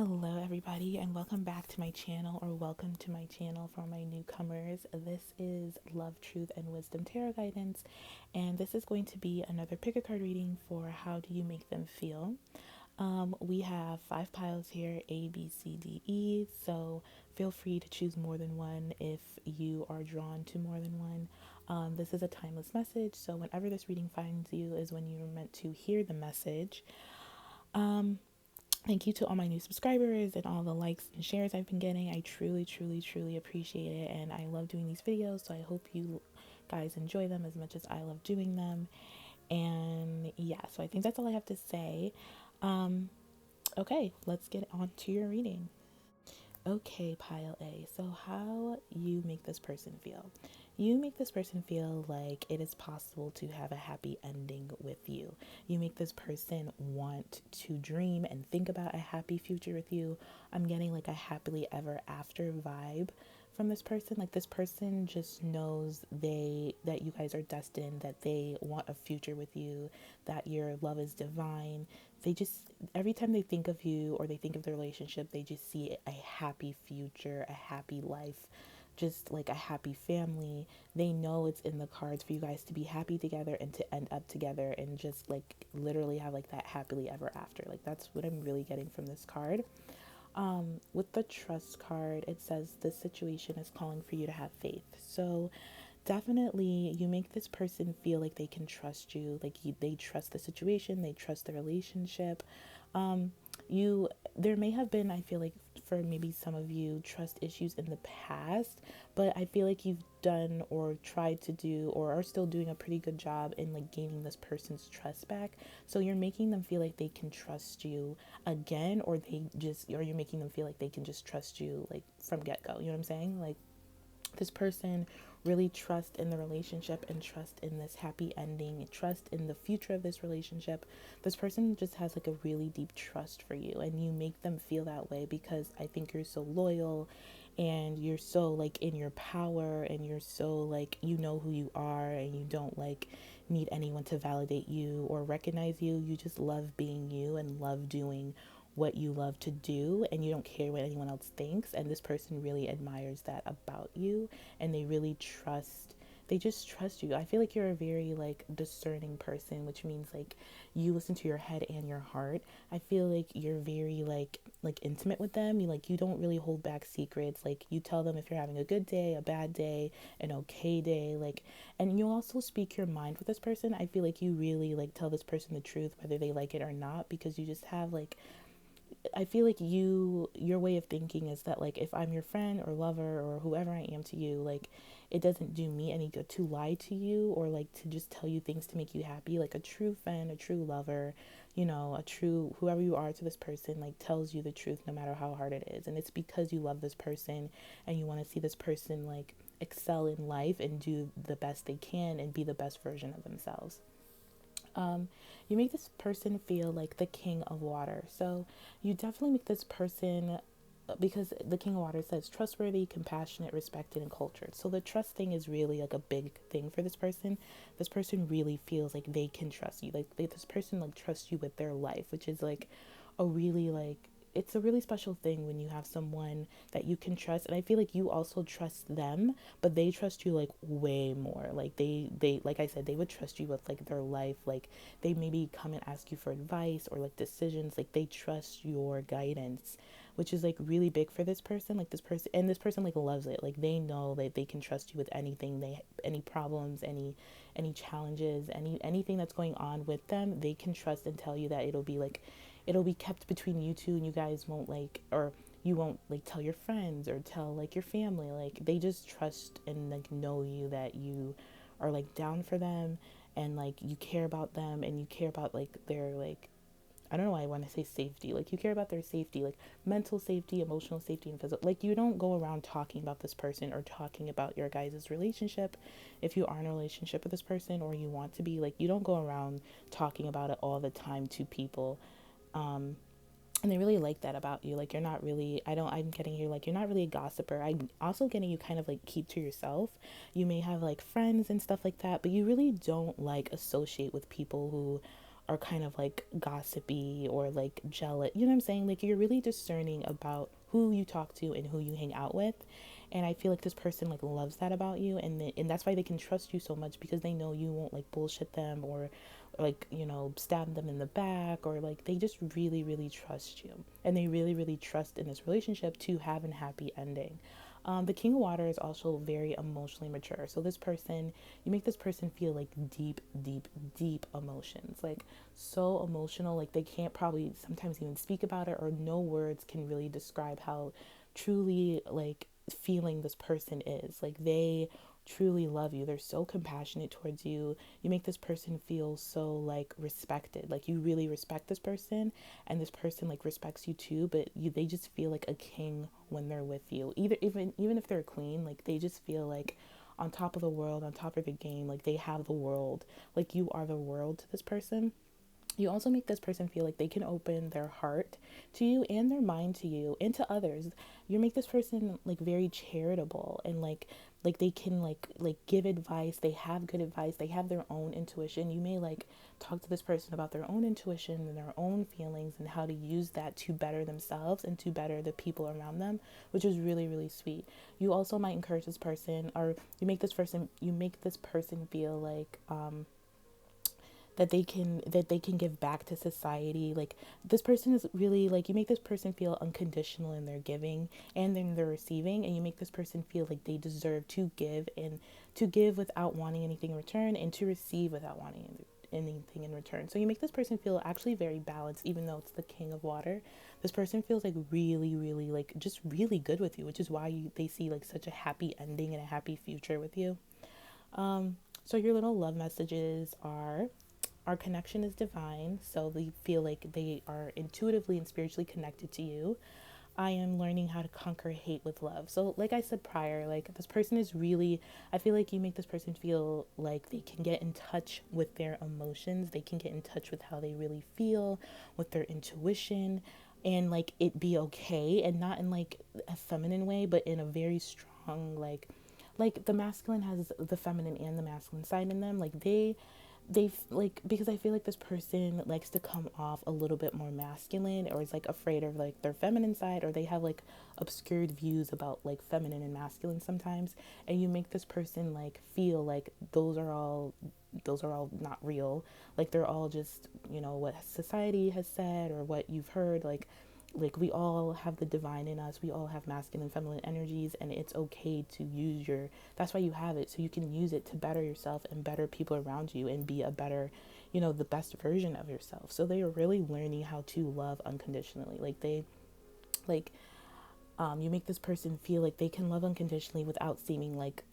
Hello, everybody, and welcome back to my channel, or welcome to my channel for my newcomers. This is Love, Truth, and Wisdom Tarot Guidance, and this is going to be another pick a card reading for How Do You Make Them Feel. We have 5 piles here, A, B, C, D, E, so feel free to choose more than one if you are drawn to more than one. This is a timeless message, so whenever this reading finds you is when you're meant to hear the message. Thank you to all my new subscribers and all the likes and shares I've been getting. I truly, truly, truly appreciate it. And I love doing these videos. So I hope you guys enjoy them as much as I love doing them. And yeah, so I think that's all I have to say. Okay, let's get on to your reading. Okay, pile A. So, how you make this person feel? You make this person feel like it is possible to have a happy ending with you. You make this person want to dream and think about a happy future with you. I'm getting like a happily ever after vibe from this person. Like this person just knows that you guys are destined, that they want a future with you, that your love is divine. They just, every time they think of you or they think of the relationship, they just see a happy future, a happy life, just like a happy family. They know it's in the cards for you guys to be happy together and to end up together and just like literally have like that happily ever after. Like that's what I'm really getting from this card. With the trust card, it says this situation is calling for you to have faith. So definitely you make this person feel like they can trust you, like they trust the situation, they trust the relationship. um you There may have been, I feel like, for maybe some of you, trust issues in the past, but I feel like you've done or tried to do or are still doing a pretty good job in like gaining this person's trust back. So you're making them feel like they can trust you again, or you're making them feel like they can just trust you like from get-go. You know what I'm saying? Like this person really trust in the relationship and trust in this happy ending, trust in the future of this relationship. This person just has like a really deep trust for you, and you make them feel that way because I think you're so loyal and you're so like in your power, and you're so like, you know who you are, and you don't like need anyone to validate you or recognize you. You just love being you and love doing what you love to do, and you don't care what anyone else thinks. And this person really admires that about you, and they really trust, they just trust you. I feel like you're a very like discerning person, which means like you listen to your head and your heart. I feel like you're very like intimate with them. You don't really hold back secrets. Like you tell them if you're having a good day, a bad day, an okay day, like, and you also speak your mind with this person. I feel like you really like tell this person the truth whether they like it or not, because you just have like, I feel like your way of thinking is that like if I'm your friend or lover or whoever I am to you, like it doesn't do me any good to lie to you or like to just tell you things to make you happy. Like a true friend, a true lover, a true whoever you are to this person, like tells you the truth no matter how hard it is. And it's because you love this person and you want to see this person like excel in life and do the best they can and be the best version of themselves. um, you make this person feel like the king of water. So you definitely make this person, because the king of water says trustworthy, compassionate, respected, and cultured. So the trust thing is really like a big thing for this person. This person really feels like they can trust you. Like this person like trusts you with their life, which is like a really like, it's a really special thing when you have someone that you can trust. And I feel like you also trust them, but they trust you like way more. Like they like I said, they would trust you with like their life. Like they maybe come and ask you for advice or like decisions. Like they trust your guidance, which is like really big for this person. Like this person like loves it. Like they know that they can trust you with anything, any problems, any challenges, anything that's going on with them. They can trust and tell you that it'll be kept between you two, and you guys won't like, or you won't like tell your friends or tell like your family. Like they just trust and like know you, that you are like down for them, and like you care about them, and you care about like their like, I don't know why I want to say safety. Like you care about their safety, like mental safety, emotional safety, and physical. Like you don't go around talking about this person or talking about your guys' relationship. If you are in a relationship with this person or you want to be, like you don't go around talking about it all the time to people. Um, and they really like that about you. Like you're not really, I'm getting here like you're not really a gossiper. I'm also getting you kind of like keep to yourself. You may have like friends and stuff like that, but you really don't like associate with people who are kind of like gossipy or like jealous. You know what I'm saying? Like you're really discerning about who you talk to and who you hang out with. And I feel like this person like loves that about you, and that's why they can trust you so much, because they know you won't like bullshit them or like, you know, stab them in the back, or like they just really really trust you, and they really really trust in this relationship to have a happy ending. The King of Water is also very emotionally mature. So this person, you make this person feel like deep, deep, deep emotions, like so emotional, like they can't probably sometimes even speak about it, or no words can really describe how truly like feeling this person is. Like they truly love you. They're so compassionate towards you. You make this person feel so like respected. Like you really respect this person, and this person like respects you too, but they just feel like a king when they're with you. Either even if they're a queen, like they just feel like on top of the world, on top of the game, like they have the world. Like you are the world to this person. You also make this person feel like they can open their heart to you and their mind to you and to others. You make this person like very charitable, and like they can like give advice. They have good advice. They have their own intuition. You may like talk to this person about their own intuition and their own feelings and how to use that to better themselves and to better the people around them, which is really really sweet. You also might encourage this person, or you make this person feel like that they can give back to society. Like this person is really like, you make this person feel unconditional in their giving and in their receiving, and you make this person feel like they deserve to give, and to give without wanting anything in return, and to receive without wanting anything in return. So you make this person feel actually very balanced, even though it's the King of Water. This person feels like really really like just really good with you, which is why they see like such a happy ending and a happy future with you. So your little love messages are: our connection is divine, so they feel like they are intuitively and spiritually connected to you. I am learning how to conquer hate with love. So, like I said prior, like this person is really, I feel like you make this person feel like they can get in touch with their emotions. They can get in touch with how they really feel, with their intuition, and like it be okay, and not in like a feminine way, but in a very strong, like the masculine has the feminine and the masculine side in them. Like they like, because I feel like this person likes to come off a little bit more masculine, or is like afraid of like their feminine side, or they have like obscured views about like feminine and masculine sometimes, and you make this person like feel like those are all not real. Like they're all just, you know, what society has said or what you've heard. Like we all have the divine in us. We all have masculine and feminine energies, and it's okay to use your, that's why you have it, so you can use it to better yourself and better people around you and be a better, you know, the best version of yourself. So they are really learning how to love unconditionally. Like you make this person feel like they can love unconditionally without seeming like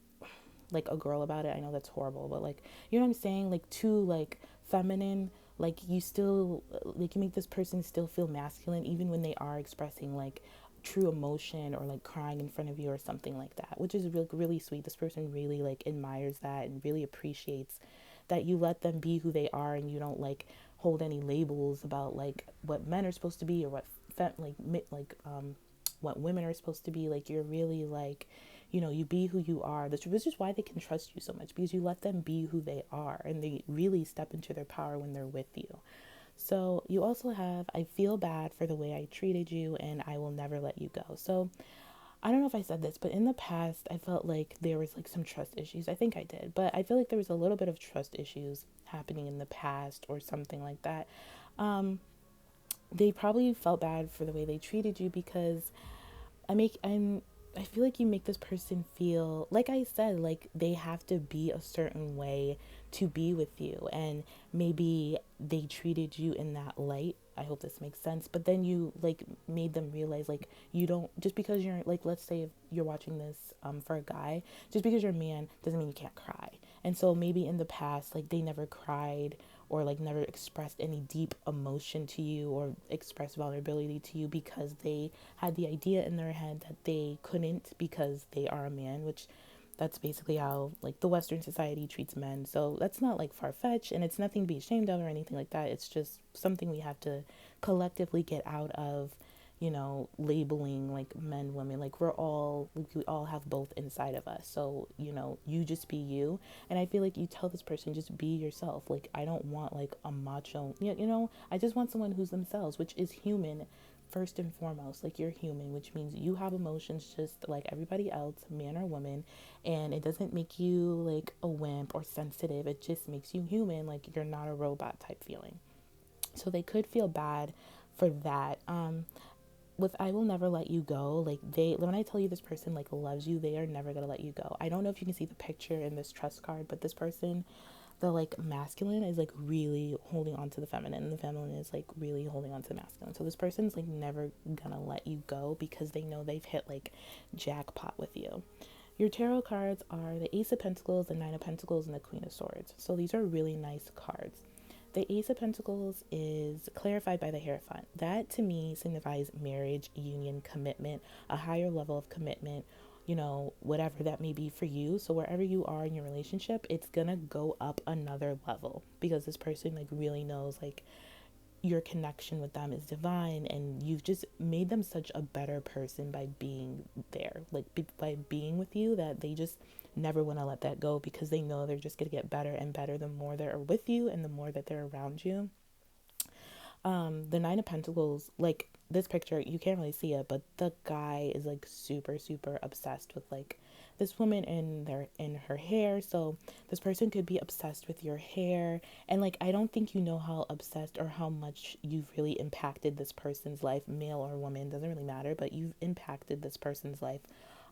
a girl about it. I know that's horrible, but like, you know what I'm saying? Like too like feminine. Like you still, like you make this person still feel masculine even when they are expressing like true emotion, or like crying in front of you or something like that, which is really really sweet. This person really like admires that and really appreciates that you let them be who they are, and you don't like hold any labels about like what men are supposed to be, or what what women are supposed to be. Like you're really like, you know, you be who you are. This is why they can trust you so much, because you let them be who they are, and they really step into their power when they're with you. So you also have, I feel bad for the way I treated you, and I will never let you go. So I don't know if I said this, but in the past I felt like there was like some trust issues. I think I did, but I feel like there was a little bit of trust issues happening in the past or something like that. They probably felt bad for the way they treated you, because I feel like you make this person feel, like I said, like they have to be a certain way to be with you, and maybe they treated you in that light. I hope this makes sense. But then you like made them realize like you don't, just because you're like, let's say if you're watching this for a guy, just because you're a man doesn't mean you can't cry. And so maybe in the past like they never cried, or like never expressed any deep emotion to you, or expressed vulnerability to you, because they had the idea in their head that they couldn't because they are a man, which that's basically how like the Western society treats men. So that's not like far-fetched, and it's nothing to be ashamed of or anything like that. It's just something we have to collectively get out of, labeling like men, women. Like we all have both inside of us. So, you just be you. And I feel like you tell this person, just be yourself. Like, I don't want like a macho, I just want someone who's themselves, which is human first and foremost. Like, you're human, which means you have emotions just like everybody else, man or woman. And it doesn't make you like a wimp or sensitive. It just makes you human. Like, you're not a robot type feeling. So they could feel bad for that. With I will never let you go, like, when I tell you this person like loves you, they are never gonna let you go. I don't know if you can see the picture in this trust card, but this person, the like masculine is like really holding on to the feminine, and the feminine is like really holding on to the masculine. So this person's like never gonna let you go because they know they've hit like jackpot with you. Your tarot cards are the Ace of Pentacles, the Nine of Pentacles, and the Queen of Swords. So these are really nice cards. The Ace of Pentacles is clarified by the Hierophant. That to me signifies marriage, union, commitment, a higher level of commitment, whatever that may be for you. So wherever you are in your relationship, it's gonna go up another level because this person like really knows like your connection with them is divine, and you've just made them such a better person by being there, like by being with you, that they just never want to let that go because they know they're just going to get better and better the more they're with you and the more that they're around you. The Nine of Pentacles, like this picture, you can't really see it, but the guy is like super, super obsessed with like this woman in her hair. So this person could be obsessed with your hair. And like, I don't think you know how obsessed or how much you've really impacted this person's life, male or woman, doesn't really matter, but you've impacted this person's life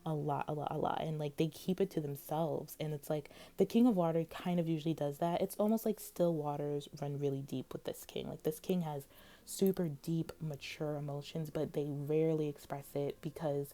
a lot, a lot, a lot. And like, they keep it to themselves. And it's like the King of Water kind of usually does that. It's almost like still waters run really deep with this king. Like, this king has super deep, mature emotions, but they rarely express it because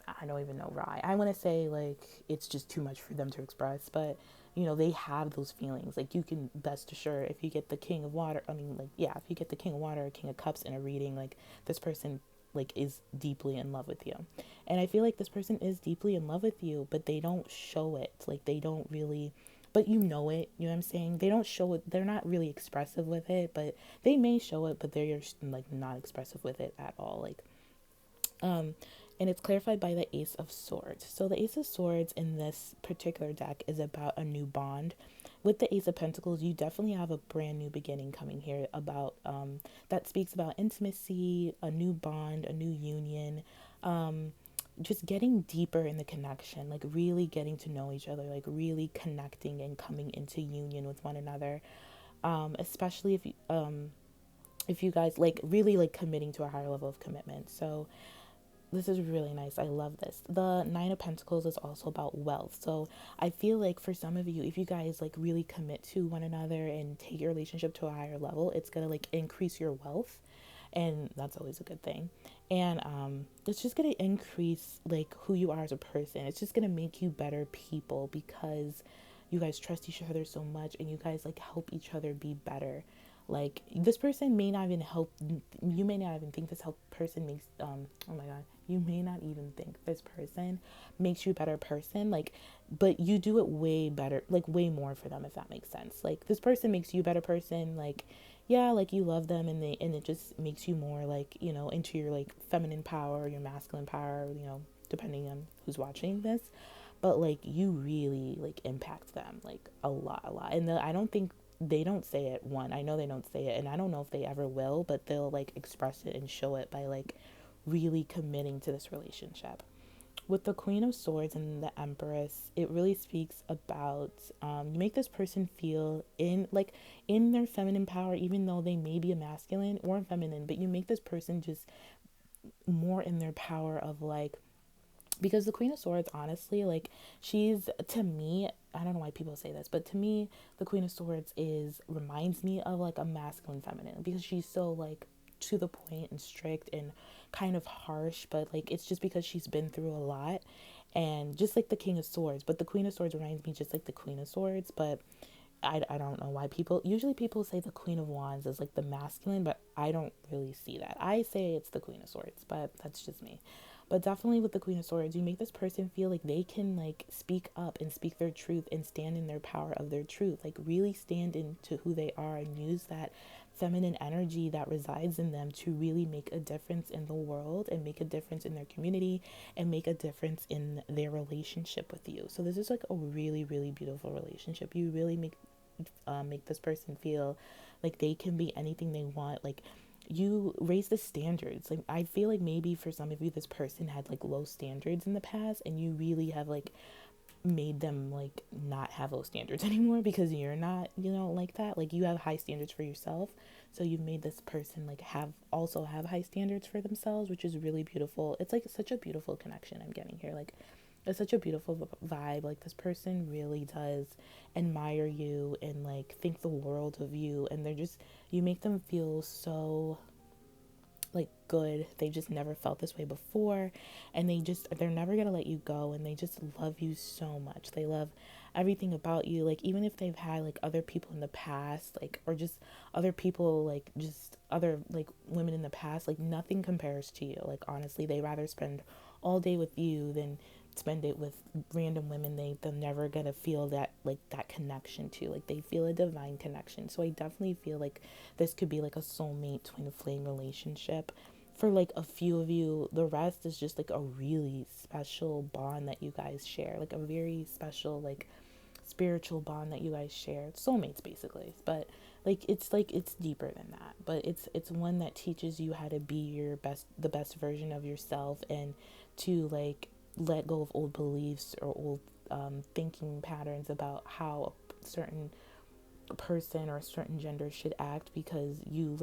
I don't even know why. I want to say like it's just too much for them to express, but they have those feelings. Like, you can best assure if you get the King of Water, I mean, like, yeah, if you get the King of Water or King of Cups in a reading, like, this person like is deeply in love with you. And I feel like this person is deeply in love with you, but they don't show it. Like, they don't really, but you know it, you know what I'm saying? They don't show it. They're not really expressive with it, but they may show it, but they're like not expressive with it at all. Like, and it's clarified by the Ace of Swords. So the Ace of Swords in this particular deck is about a new bond. With the Ace of Pentacles, you definitely have a brand new beginning coming here about that speaks about intimacy, a new bond, a new union, just getting deeper in the connection, like really getting to know each other, like really connecting and coming into union with one another. Especially if you guys like really like committing to a higher level of commitment. So this is really nice. I love this. The Nine of Pentacles is also about wealth. So I feel like for some of you, if you guys like really commit to one another and take your relationship to a higher level, it's gonna like increase your wealth, and that's always a good thing. And it's just gonna increase like who you are as a person. It's just gonna make you better people because you guys trust each other so much, and you guys like help each other be better. Like, this person may not even help you, may not even think this help person makes oh my god, you may not even think this person makes you a better person, like, but you do it way better, like way more for them, if that makes sense. Like, this person makes you a better person, like, yeah, like you love them, and it just makes you more like, into your like feminine power, your masculine power, depending on who's watching this. But like, you really like impact them like a lot. And I don't think they don't say it. One, I know they don't say it, and I don't know if they ever will, but they'll like express it and show it by like really committing to this relationship. With the Queen of Swords and the Empress, it really speaks about you make this person feel in their feminine power, even though they may be a masculine or feminine, but you make this person just more in their power of like, because the Queen of Swords, honestly, like, she's, to me, I don't know why people say this, but to me, the Queen of Swords reminds me of like a masculine feminine, because she's so like to the point and strict and kind of harsh, but like it's just because she's been through a lot. And just like the King of Swords, but the Queen of Swords reminds me just like the Queen of Swords. But I don't know why people say the Queen of Wands is like the masculine, but I don't really see that. I say it's the Queen of Swords, but that's just me. But definitely with the Queen of Swords, you make this person feel like they can like speak up and speak their truth and stand in their power of their truth, like really stand into who they are and use that feminine energy that resides in them to really make a difference in the world and make a difference in their community and make a difference in their relationship with you. So this is like a really, really beautiful relationship. You really make this person feel like they can be anything they want. Like, you raise the standards. Like, I feel like maybe for some of you this person had like low standards in the past, and you really have like made them like not have those standards anymore because you're not, like that. Like, you have high standards for yourself, so you've made this person like have high standards for themselves, which is really beautiful. It's like such a beautiful connection I'm getting here. Like, it's such a beautiful vibe. Like, this person really does admire you and like think the world of you, and you make them feel so like good. They just never felt this way before, and they're never gonna let you go, and they just love you so much. They love everything about you. Like, even if they've had like other people in the past, like, or just other people, like just other like women in the past, like nothing compares to you. Like, honestly, they rather spend all day with you than spend it with random women they're never gonna feel that like that connection to. Like, they feel a divine connection. So I definitely feel like this could be like a soulmate twin flame relationship for like a few of you. The rest is just like a really special bond that you guys share, like a very special like spiritual bond that you guys share. Soulmates basically, but like it's deeper than that. But it's one that teaches you how to be the best version of yourself, and to like let go of old beliefs or old thinking patterns about how a certain person or a certain gender should act, because you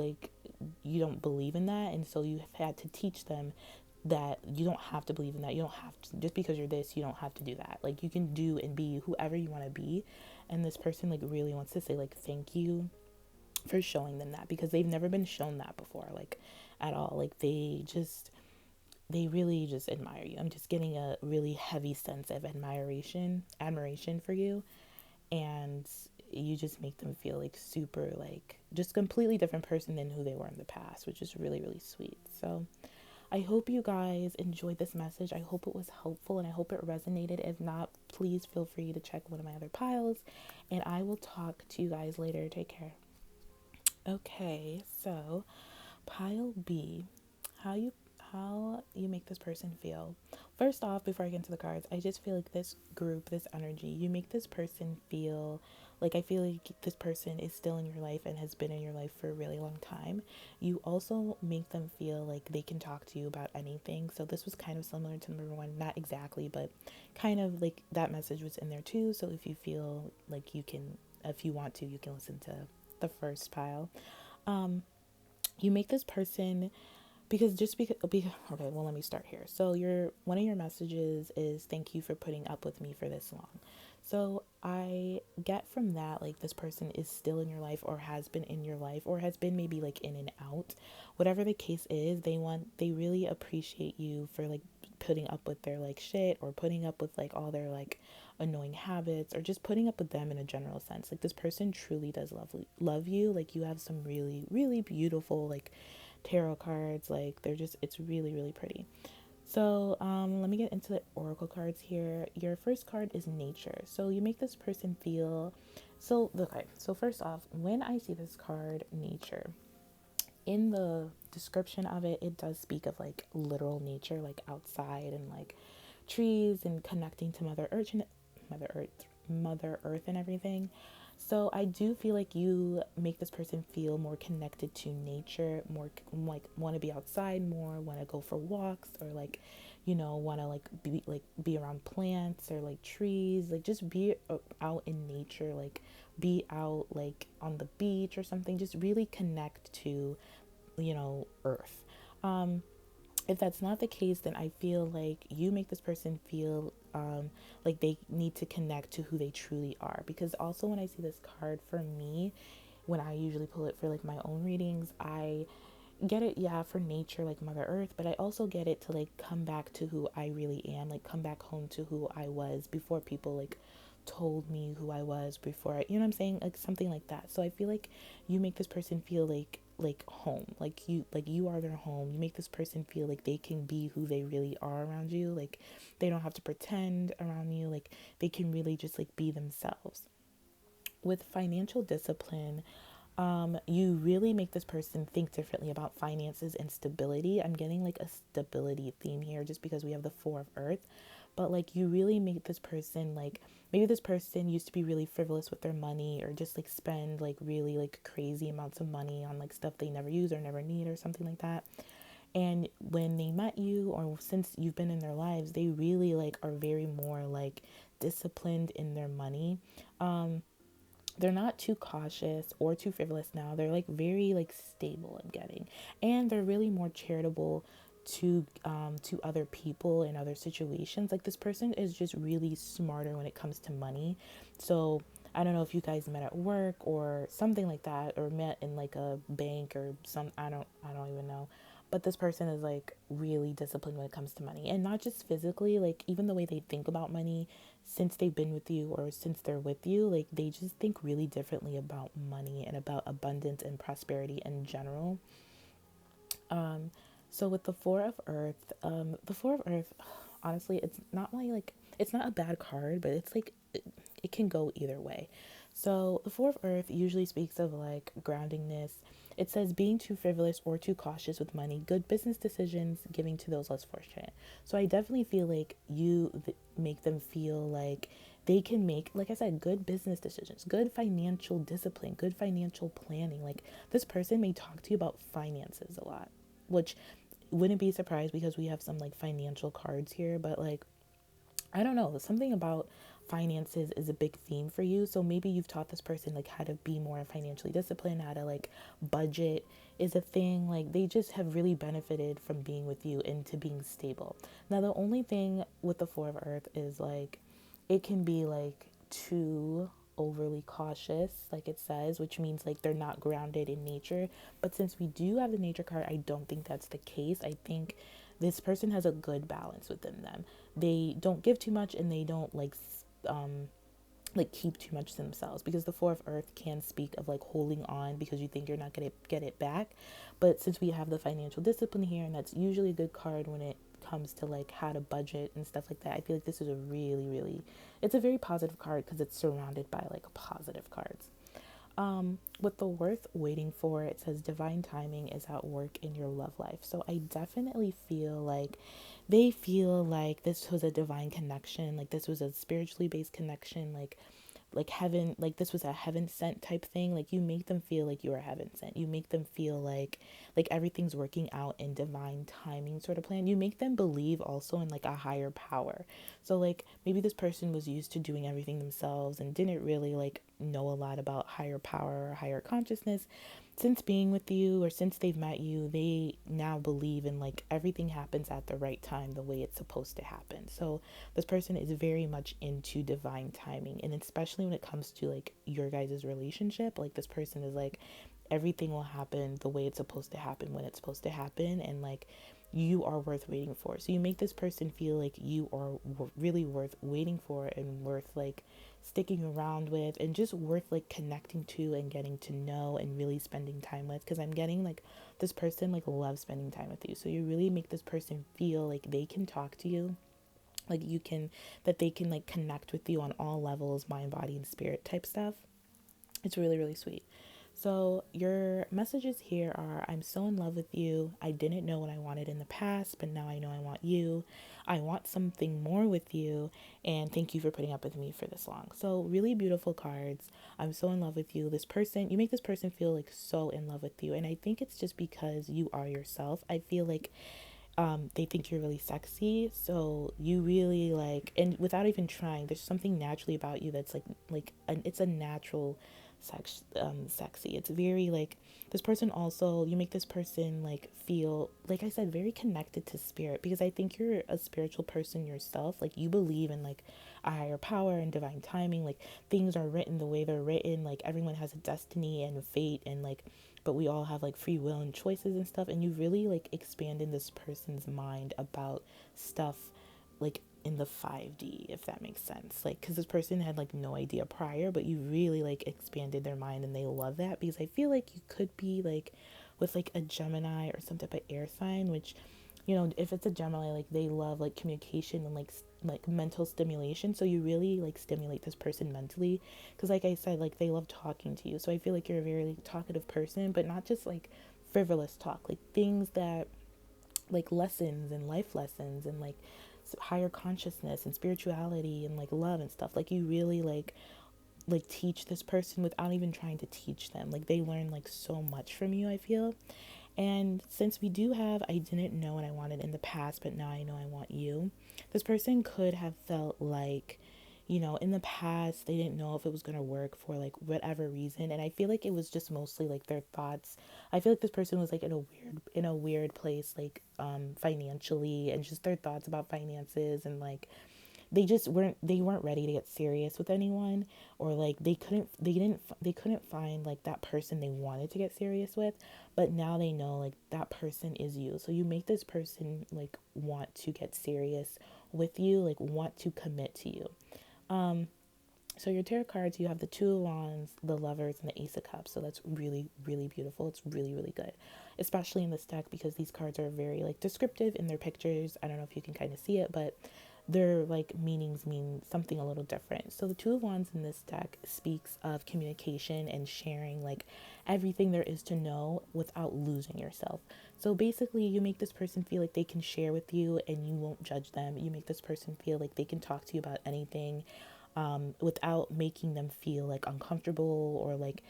don't believe in that, and so you have had to teach them that you don't have to believe in that. You don't have to, just because you're this, you don't have to do that. Like, you can do and be whoever you want to be. And this person like really wants to say like thank you for showing them that, because they've never been shown that before, like at all. Like, they really just admire you. I'm just getting a really heavy sense of admiration for you, and you just make them feel like super, like just completely different person than who they were in the past, which is really, really sweet. So I hope you guys enjoyed this message. I hope it was helpful, and I hope it resonated. If not, please feel free to check one of my other piles, and I will talk to you guys later. Take care. Okay, so pile B, how you make this person feel. First off, before I get into the cards, I just feel like this group, this energy, you make this person feel like, I feel like this person is still in your life and has been in your life for a really long time. You also make them feel like they can talk to you about anything. So this was kind of similar to number one, not exactly, but kind of like that message was in there too. So if you feel like if you want to, you can listen to the first pile. You make this person, okay, well, let me start here. So one of your messages is thank you for putting up with me for this long. So I get from that, like, this person is still in your life, or has been in your life, or has been maybe like in and out, whatever the case is. They really appreciate you for like putting up with their like shit, or putting up with like all their like annoying habits, or just putting up with them in a general sense. Like, this person truly does love you. Like, you have some really, really beautiful like tarot cards. Like, it's really, really pretty. So let me get into the oracle cards here. Your first card is nature. So you make this person feel, so first off, when I see this card, nature, in the description of it, it does speak of like literal nature, like outside, and like trees, and connecting to Mother Earth and everything. So I do feel like you make this person feel more connected to nature, more like want to be outside more, want to go for walks, or like, want to be around plants or like trees, like just be out in nature, like be out like on the beach or something. Just really connect to, Earth. If that's not the case, then I feel like you make this person feel like they need to connect to who they truly are. Because also, when I see this card, for me, when I usually pull it for like my own readings, I get it, yeah, for nature, like Mother Earth, but I also get it to like come back to who I really am, like come back home to who I was before people like told me who I was before you know what I'm saying, like something like that. So I feel like you make this person feel like home, like you are their home. You make this person feel like they can be who they really are around you. Like, they don't have to pretend around you. Like, they can really just like be themselves. With financial discipline, You really make this person think differently about finances and stability. I'm getting like a stability theme here just because we have the Four of Earth. But like you really make this person like, maybe this person used to be really frivolous with their money, or just like spend like really like crazy amounts of money on like stuff they never use or never need or something like that. And when they met you, or since you've been in their lives, they really like are very more like disciplined in their money. They're not too cautious or too frivolous now. They're like very like stable, I'm getting. And they're really more charitable to other people in other situations. Like this person is just really smarter when it comes to money. So I don't know if you guys met at work or something like that, or met in like a bank or some, I don't even know. But this person is like really disciplined when it comes to money, and not just physically, like even the way they think about money. Since they've been with you, or since they're with you, like they just think really differently about money and about abundance and prosperity in general. So with the Four of Earth, the Four of Earth, honestly, it's not like it's not a bad card, but it's like it can go either way. So the Four of Earth usually speaks of like groundingness. It says being too frivolous or too cautious with money, good business decisions, giving to those less fortunate. So I definitely feel like make them feel like they can make, like I said, good business decisions, good financial discipline, good financial planning. Like this person may talk to you about finances a lot, which wouldn't be surprised because we have some like financial cards here. But like, I don't know, something about finances is a big theme for you. So maybe you've taught this person like how to be more financially disciplined, how to like budget is a thing. Like they just have really benefited from being with you into being stable. Now the only thing with the Four of Earth is like it can be like too overly cautious, like it says, which means like they're not grounded in nature. But since we do have the nature card, I don't think that's the case. I think this person has a good balance within them. They don't give too much, and they don't um like keep too much to themselves, because the Four of Earth can speak of like holding on because you think you're not going to get it back. But since we have the financial discipline here, and that's usually a good card when it comes to like how to budget and stuff like that, I feel like this is a really, it's a very positive card because it's surrounded by like positive cards. With the worth waiting for, it says divine timing is at work in your love life. So I definitely feel like they feel like this was a divine connection, like this was a spiritually based connection, like heaven, like this was a heaven sent type thing. Like you make them feel like you are heaven sent. You make them feel like everything's working out in divine timing sort of plan. You make them believe also in like a higher power. So like maybe this person was used to doing everything themselves and didn't really like know a lot about higher power or higher consciousness. Since being with you, or since they've met you, they now believe in like everything happens at the right time, the way it's supposed to happen. So this person is very much into divine timing, and especially when it comes to like your guys' relationship, like this person is like everything will happen the way it's supposed to happen when it's supposed to happen, and like you are worth waiting for. So you make this person feel like you are really worth waiting for, and worth like sticking around with, and just worth like connecting to and getting to know and really spending time with. Because I'm getting like this person like loves spending time with you. So you really make this person feel like they can talk to you, like you can, that they can like connect with you on all levels, mind, body, and spirit type stuff. It's really sweet. So your messages here are: I'm so in love with you. I didn't know what I wanted in the past, but now I know I want you. I want something more with you, and thank you for putting up with me for this long. So really beautiful cards. I'm so in love with you. This person, you make this person feel like so in love with you, and I think it's just because you are yourself. I feel like they think you're really sexy, so you really like, and without even trying, there's something naturally about you that's it's a natural sexy. It's very like, this person also, you make this person like feel, like I said, very connected to spirit, because I think you're a spiritual person yourself. Like you believe in like a higher power and divine timing, like things are written the way they're written, like everyone has a destiny and a fate, and like, but we all have like free will and choices and stuff. And you really like expand in this person's mind about stuff like in the 5D, if that makes sense. Like, because this person had like no idea prior, but you really like expanded their mind, and they love that, because I feel like you could be like with like a Gemini or some type of air sign, which you know, if it's a Gemini, like they love like communication and like mental stimulation. So you really like stimulate this person mentally, because like I said, like they love talking to you. So I feel like you're a very like, talkative person, but not just like frivolous talk, like things that like lessons and life lessons and like higher consciousness and spirituality and like love and stuff. Like you really like teach this person without even trying to teach them. Like they learn like so much from you, I feel. And since we do have I didn't know what I wanted in the past, but now I know I want you, this person could have felt like, you know, in the past they didn't know if it was going to work for like whatever reason. And I feel like it was just mostly like their thoughts. I feel like this person was like in a weird place, like financially, and just their thoughts about finances, and like they weren't ready to get serious with anyone, or like they couldn't find like that person they wanted to get serious with. But now they know like that person is you, so you make this person like want to get serious with you, like want to commit to you. So your tarot cards, you have the Two of Wands, the Lovers, and the Ace of Cups. So that's really, really beautiful. It's really, really good, especially in this deck, because these cards are very like descriptive in their pictures. I don't know if you can kind of see it, but their like meanings mean something a little different. So the Two of Wands in this deck speaks of communication and sharing like everything there is to know without losing yourself. So basically, you make this person feel like they can share with you and you won't judge them. You make this person feel like they can talk to you about anything, without making them feel like uncomfortable, or like,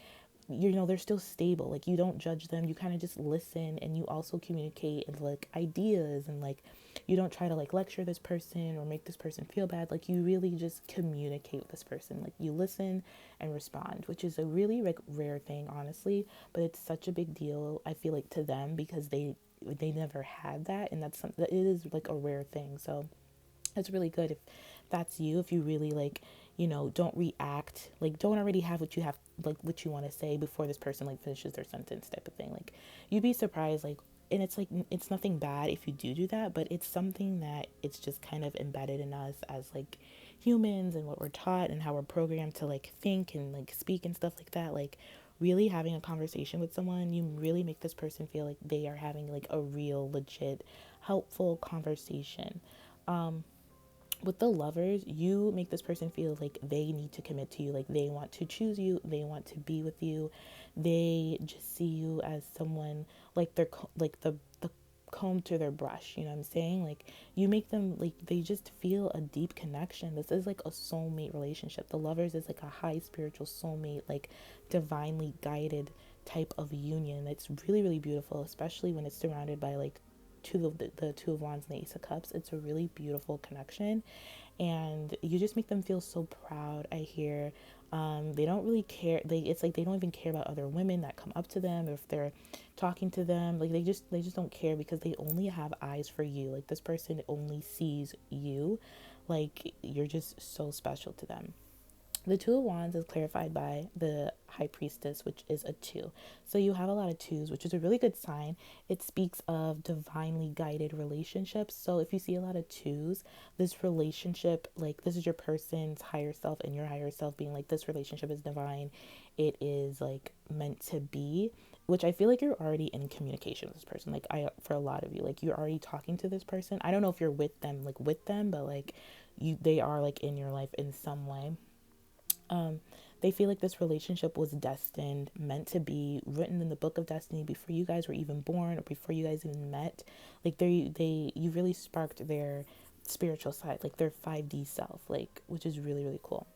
you know, they're still stable. Like you don't judge them, you kind of just listen, and you also communicate and like ideas, and like you don't try to like lecture this person or make this person feel bad. Like you really just communicate with this person, like you listen and respond, which is a really like rare thing, honestly, but it's such a big deal, I feel like, to them, because they never had that, and that's something that it is like a rare thing. So it's really good if that's you, if you really like, you know, don't react, like don't already have what you have, like what you want to say before this person like finishes their sentence, type of thing. Like you'd be surprised, like, and it's like it's nothing bad if you do that, but it's something that it's just kind of embedded in us as like humans, and what we're taught and how we're programmed to like think and like speak and stuff like that. Like really having a conversation with someone, you really make this person feel like they are having like a real legit helpful conversation. With the Lovers, you make this person feel like they need to commit to you, like they want to choose you, they want to be with you, they just see you as someone like they're like the comb to their brush, you know what I'm saying? Like you make them like they just feel a deep connection. This is like a soulmate relationship. The Lovers is like a high spiritual soulmate, like divinely guided type of union. It's really, really beautiful, especially when it's surrounded by like the Two of Wands and the Ace of Cups. It's a really beautiful connection, and you just make them feel so proud. I hear they don't really care. It's like they don't even care about other women that come up to them, or if they're talking to them. Like they just don't care, because they only have eyes for you. Like this person only sees you. Like you're just so special to them. The Two of Wands is clarified by the High Priestess, which is a two. So you have a lot of twos, which is a really good sign. It speaks of divinely guided relationships. So if you see a lot of twos, this relationship, like this is your person's higher self and your higher self being like, this relationship is divine. It is like meant to be, which I feel like you're already in communication with this person. Like for a lot of you, like you're already talking to this person. I don't know if you're with them, but like they are like in your life in some way. um, they feel like this relationship was destined, meant to be, written in the book of destiny before you guys were even born, or before you guys even met. Like you really sparked their spiritual side, like their 5D self, like, which is really, really cool.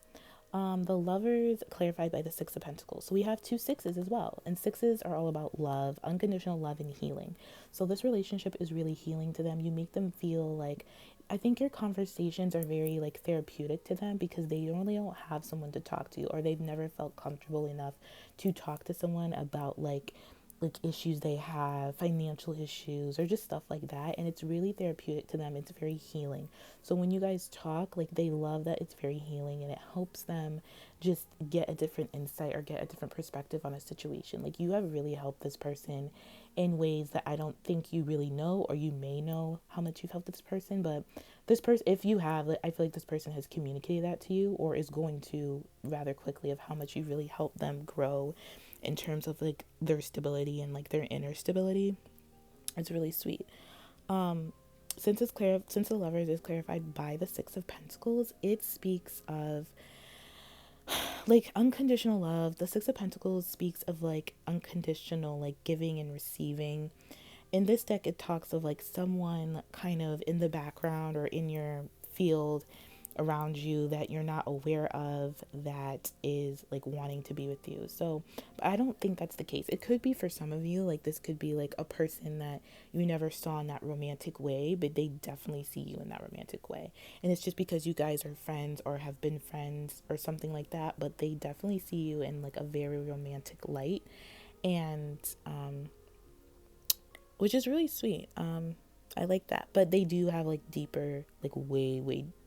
The Lovers clarified by the Six of Pentacles. So we have two sixes as well. And sixes are all about love, unconditional love, and healing. So this relationship is really healing to them. You make them feel like, I think your conversations are very like therapeutic to them, because they really don't have someone to talk to, or they've never felt comfortable enough to talk to someone about like issues they have, financial issues, or just stuff like that. And it's really therapeutic to them. It's very healing. So when you guys talk, like they love that it's very healing, and it helps them just get a different insight or get a different perspective on a situation. Like you have really helped this person in ways that I don't think you really know, or you may know how much you've helped this person, but this person, if you have, I feel like this person has communicated that to you, or is going to rather quickly, of how much you really helped them grow in terms of like their stability and like their inner stability. It's really sweet. Since the lovers is clarified by the Six of Pentacles, it speaks of like unconditional love. The Six of Pentacles speaks of like unconditional, like giving and receiving. In this deck, it talks of like someone kind of in the background or in your field around you that you're not aware of that is like wanting to be with you. So, but I don't think that's the case. It could be for some of you, like this could be like a person that you never saw in that romantic way, but they definitely see you in that romantic way. And it's just because you guys are friends or have been friends or something like that, but they definitely see you in like a very romantic light. And which is really sweet. I like that, but they do have like deeper, like way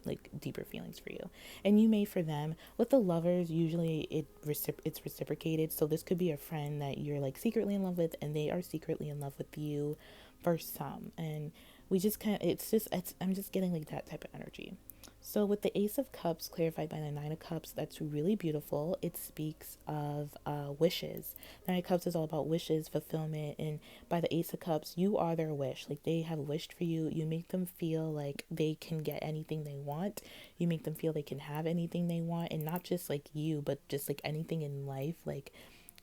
like deeper feelings for you, and you may for them. With the lovers, usually it's reciprocated. So this could be a friend that you're like secretly in love with, and they are secretly in love with you, for some. And we just kind of it's I'm just getting like that type of energy. So with the Ace of Cups clarified by the Nine of Cups, that's really beautiful. It speaks of wishes. Nine of Cups is all about wishes, fulfillment, and by the Ace of Cups, you are their wish. Like they have wished for you. You make them feel like they can get anything they want. You make them feel they can have anything they want, and not just like you, but just like anything in life. Like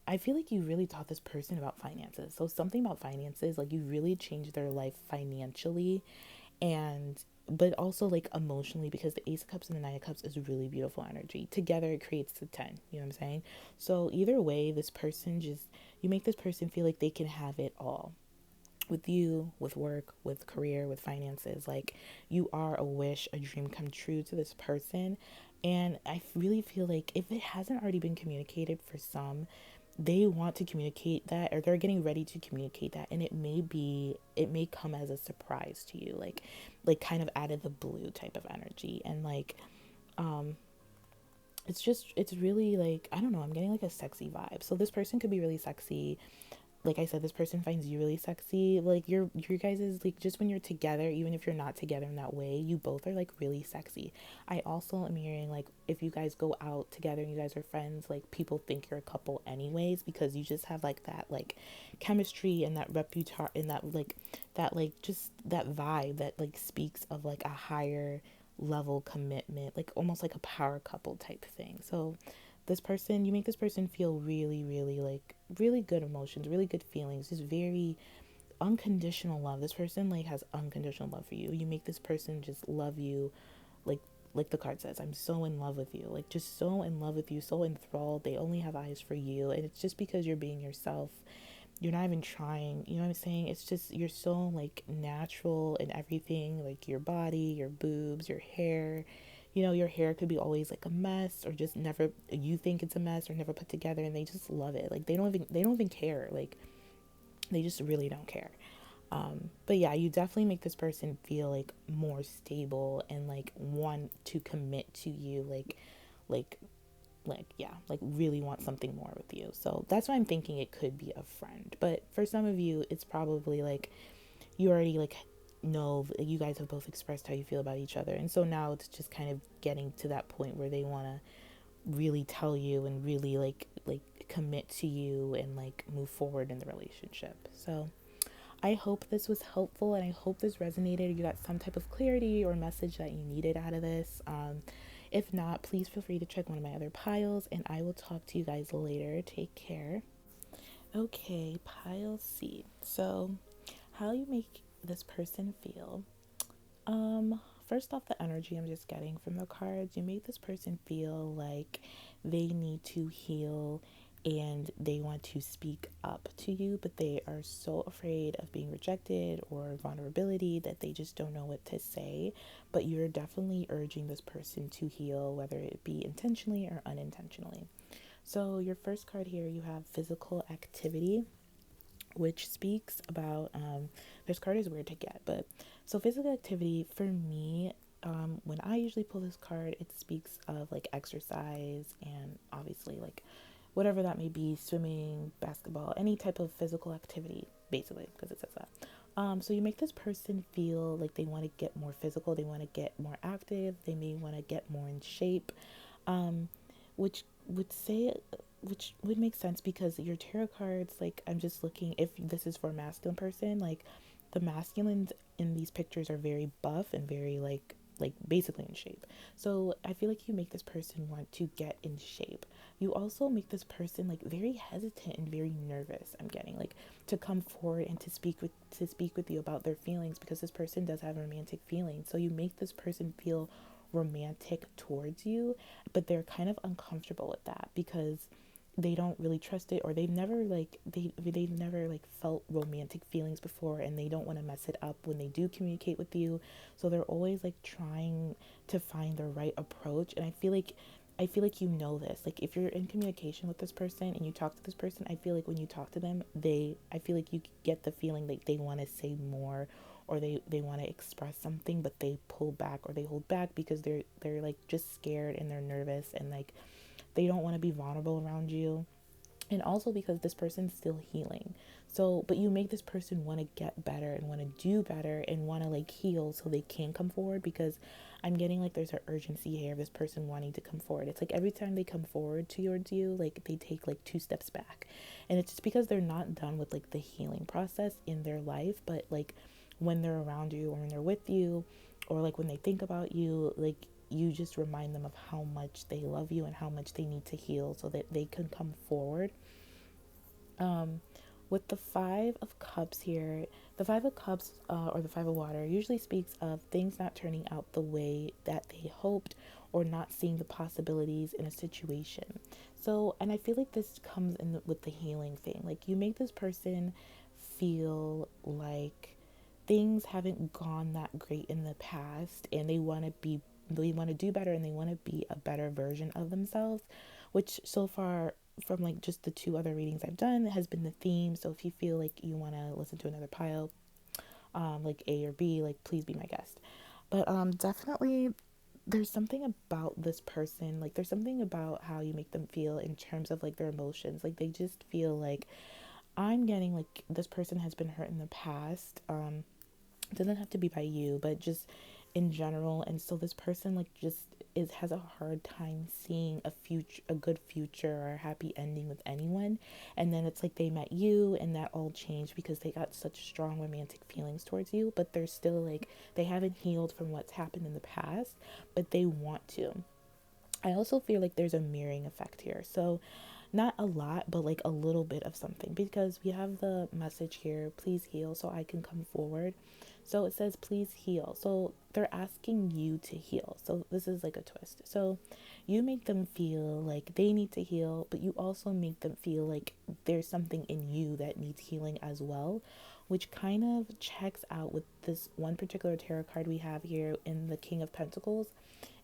I feel like you really taught this person about finances. So something about finances, like you really changed their life financially, and but also like emotionally, because the Ace of Cups and the Nine of Cups is really beautiful energy. Together it creates the 10. You know what I'm saying? So either way, this person just, you make this person feel like they can have it all with you, with work, with career, with finances. Like you are a wish, a dream come true to this person. And I really feel like if it hasn't already been communicated for some, they want to communicate that, or they're getting ready to communicate that, and it may come as a surprise to you, like kind of out of the blue type of energy. And like it's really like, I don't know, I'm getting like a sexy vibe. So this person could be really sexy. Like I said, this person finds you really sexy. Like your guys is like, just when you're together, even if you're not together in that way, you both are like really sexy. I also am hearing like if you guys go out together and you guys are friends, like people think you're a couple anyways, because you just have like that like chemistry and that repertoire and that like just that vibe that like speaks of like a higher level commitment, like almost like a power couple type thing. So this person, you make this person feel really like really good emotions, really good feelings, just very unconditional love. This person like has unconditional love for you. You make this person just love you, like like the card says, I'm so in love with you, like just so in love with you, so enthralled. They only have eyes for you, and it's just because you're being yourself. You're not even trying, you know what I'm saying? It's just you're so like natural in everything, like your body, your boobs, your hair. You know, your hair could be always like a mess, or just never, you think it's a mess or never put together, and they just love it. Like they don't even care. Like they just really don't care. But yeah, you definitely make this person feel like more stable and like want to commit to you, like yeah, like really want something more with you. So that's why I'm thinking it could be a friend. But for some of you, it's probably like you already like know, you guys have both expressed how you feel about each other, and so now it's just kind of getting to that point where they want to really tell you and really like commit to you and like move forward in the relationship. So I hope this was helpful, and I hope this resonated. You got some type of clarity or message that you needed out of this. If not, please feel free to check one of my other piles, and I will talk to you guys later. Take care. Okay, pile C. So, how you make this person feel? First off, the energy I'm just getting from the cards, you make this person feel like they need to heal and they want to speak up to you, but they are so afraid of being rejected or vulnerability that they just don't know what to say. But you're definitely urging this person to heal, whether it be intentionally or unintentionally. So, your first card here, you have physical activity, which speaks about this card is weird to get, but so physical activity for me, when I usually pull this card, it speaks of like exercise and obviously like whatever that may be, swimming, basketball, any type of physical activity, basically, because it says that. So you make this person feel like they want to get more physical, they want to get more active, they may want to get more in shape, um, which would say, which would make sense because your tarot cards, like I'm just looking, if this is for a masculine person, like the masculines in these pictures are very buff and very like basically in shape. So I feel like you make this person want to get in shape. You also make this person like very hesitant and very nervous. I'm getting like to come forward and to speak with you about their feelings, because this person does have romantic feelings. So you make this person feel romantic towards you, but they're kind of uncomfortable with that because they don't really trust it, or they've never like felt romantic feelings before, and they don't want to mess it up when they do communicate with you. So they're always like trying to find the right approach. And I feel like you know this, like if you're in communication with this person and you talk to this person, I feel like when you talk to them, I feel like you get the feeling like they want to say more, or they want to express something, but they pull back or they hold back because they're like just scared and they're nervous, and like they don't want to be vulnerable around you. And also because this person's still healing. So, but you make this person want to get better and want to do better and want to like heal so they can come forward, because I'm getting like there's an urgency here of this person wanting to come forward. It's like every time they come forward towards you, like they take like two steps back. And it's just because they're not done with like the healing process in their life, but like when they're around you or when they're with you, or like when they think about you, like you just remind them of how much they love you and how much they need to heal so that they can come forward. um with the Five of Cups here, the Five of Cups, or the Five of Water, usually speaks of things not turning out the way that they hoped, or not seeing the possibilities in a situation. So, and I feel like this comes in with the healing thing. Like you make this person feel like things haven't gone that great in the past, and they want to do better, and they want to be a better version of themselves, which so far from like just the two other readings I've done has been the theme. So if you feel like you want to listen to another pile, like A or B, like please be my guest. But definitely there's something about this person, like there's something about how you make them feel in terms of like their emotions. Like they just feel like, I'm getting like this person has been hurt in the past. It doesn't have to be by you, but just in general. And so this person like just is has a hard time seeing a good future or a happy ending with anyone. And then it's like they met you and that all changed because they got such strong romantic feelings towards you, but they're still like they haven't healed from what's happened in the past, but they want to. I also feel like there's a mirroring effect here. So, not a lot, but like a little bit of something, because we have the message here, please heal so I can come forward. So it says, please heal. So they're asking you to heal. So this is like a twist. So you make them feel like they need to heal, but you also make them feel like there's something in you that needs healing as well, which kind of checks out with this one particular tarot card we have here in the King of Pentacles.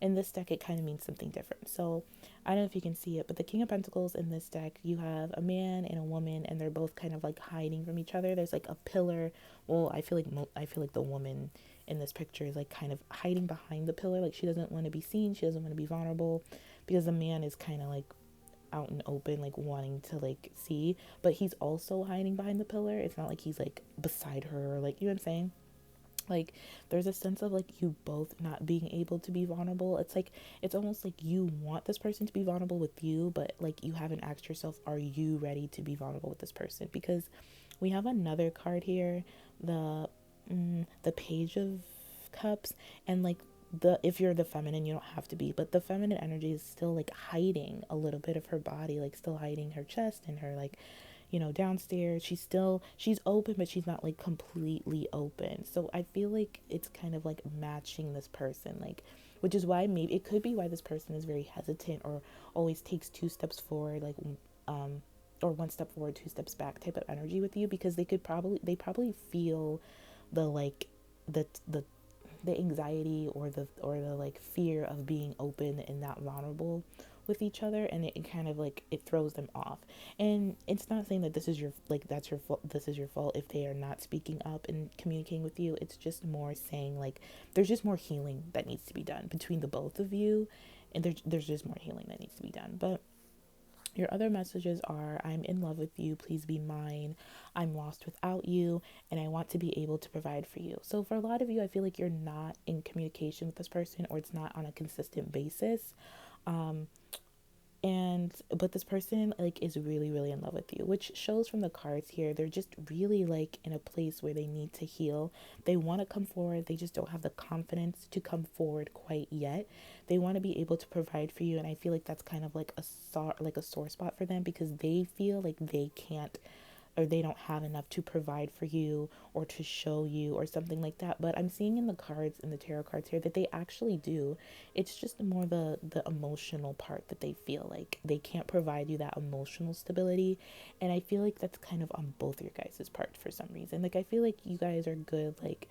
In this deck, it kind of means something different. So I don't know if you can see it, but the King of Pentacles in this deck, you have a man and a woman, and they're both kind of like hiding from each other. There's like a pillar. Well, I feel like the woman in this picture is like kind of hiding behind the pillar. Like she doesn't want to be seen. She doesn't want to be vulnerable, because the man is kind of like out and open, like wanting to like see, but he's also hiding behind the pillar. It's not like he's like beside her, or like, you know what I'm saying? Like there's a sense of like you both not being able to be vulnerable. It's like it's almost like you want this person to be vulnerable with you, but like you haven't asked yourself, are you ready to be vulnerable with this person? Because we have another card here, the the Page of Cups. And like the if you're the feminine, you don't have to be, but the feminine energy is still like hiding a little bit of her body, like still hiding her chest and her like, downstairs. She's open, but she's not like completely open. So I feel like it's kind of like matching this person, like, which is why maybe it could be why this person is very hesitant, or always takes two steps forward, like um or one step forward, two steps back type of energy with you, because they probably feel the like the the anxiety, or the like fear of being open and not vulnerable with each other, and it kind of like it throws them off. And it's not saying that this is your like that's your fault, this is your fault if they are not speaking up and communicating with you. It's just more saying like there's just more healing that needs to be done between the both of you, and there's just more healing that needs to be done. But your other messages are, I'm in love with you, please be mine. I'm lost without you, and I want to be able to provide for you. So for a lot of you, I feel like you're not in communication with this person, or it's not on a consistent basis. Um, And but this person like is really really in love with you, which shows from the cards here. They're just really like in a place where they need to heal. They want to come forward, they just don't have the confidence to come forward quite yet. They want to be able to provide for you, and I feel like that's kind of like a sore spot for them, because they feel like they can't, or they don't have enough to provide for you or to show you or something like that. But I'm seeing in the cards, in the tarot cards here, that they actually do. It's just more the emotional part that they feel like they can't provide you that emotional stability. And I feel like that's kind of on both your guys' part for some reason. Like I feel like you guys are good, like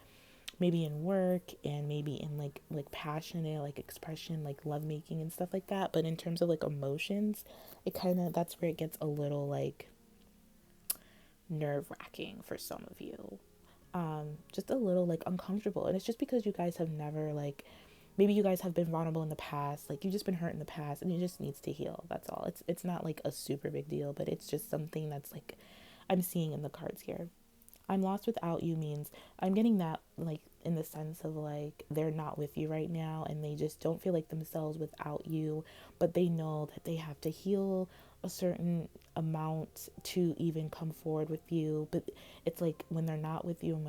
maybe in work and maybe in like passionate like expression, like lovemaking and stuff like that. But in terms of like emotions, it kind of, that's where it gets a little like nerve wracking for some of you. Just a little like uncomfortable. And it's just because you guys have never like, maybe you guys have been vulnerable in the past, like you've just been hurt in the past and it just needs to heal. That's all. It's not like a super big deal, but it's just something that's like I'm seeing in the cards here. I'm lost without you means I'm getting that like in the sense of like they're not with you right now and they just don't feel like themselves without you, but they know that they have to heal a certain amount to even come forward with you. But it's like when they're not with you, and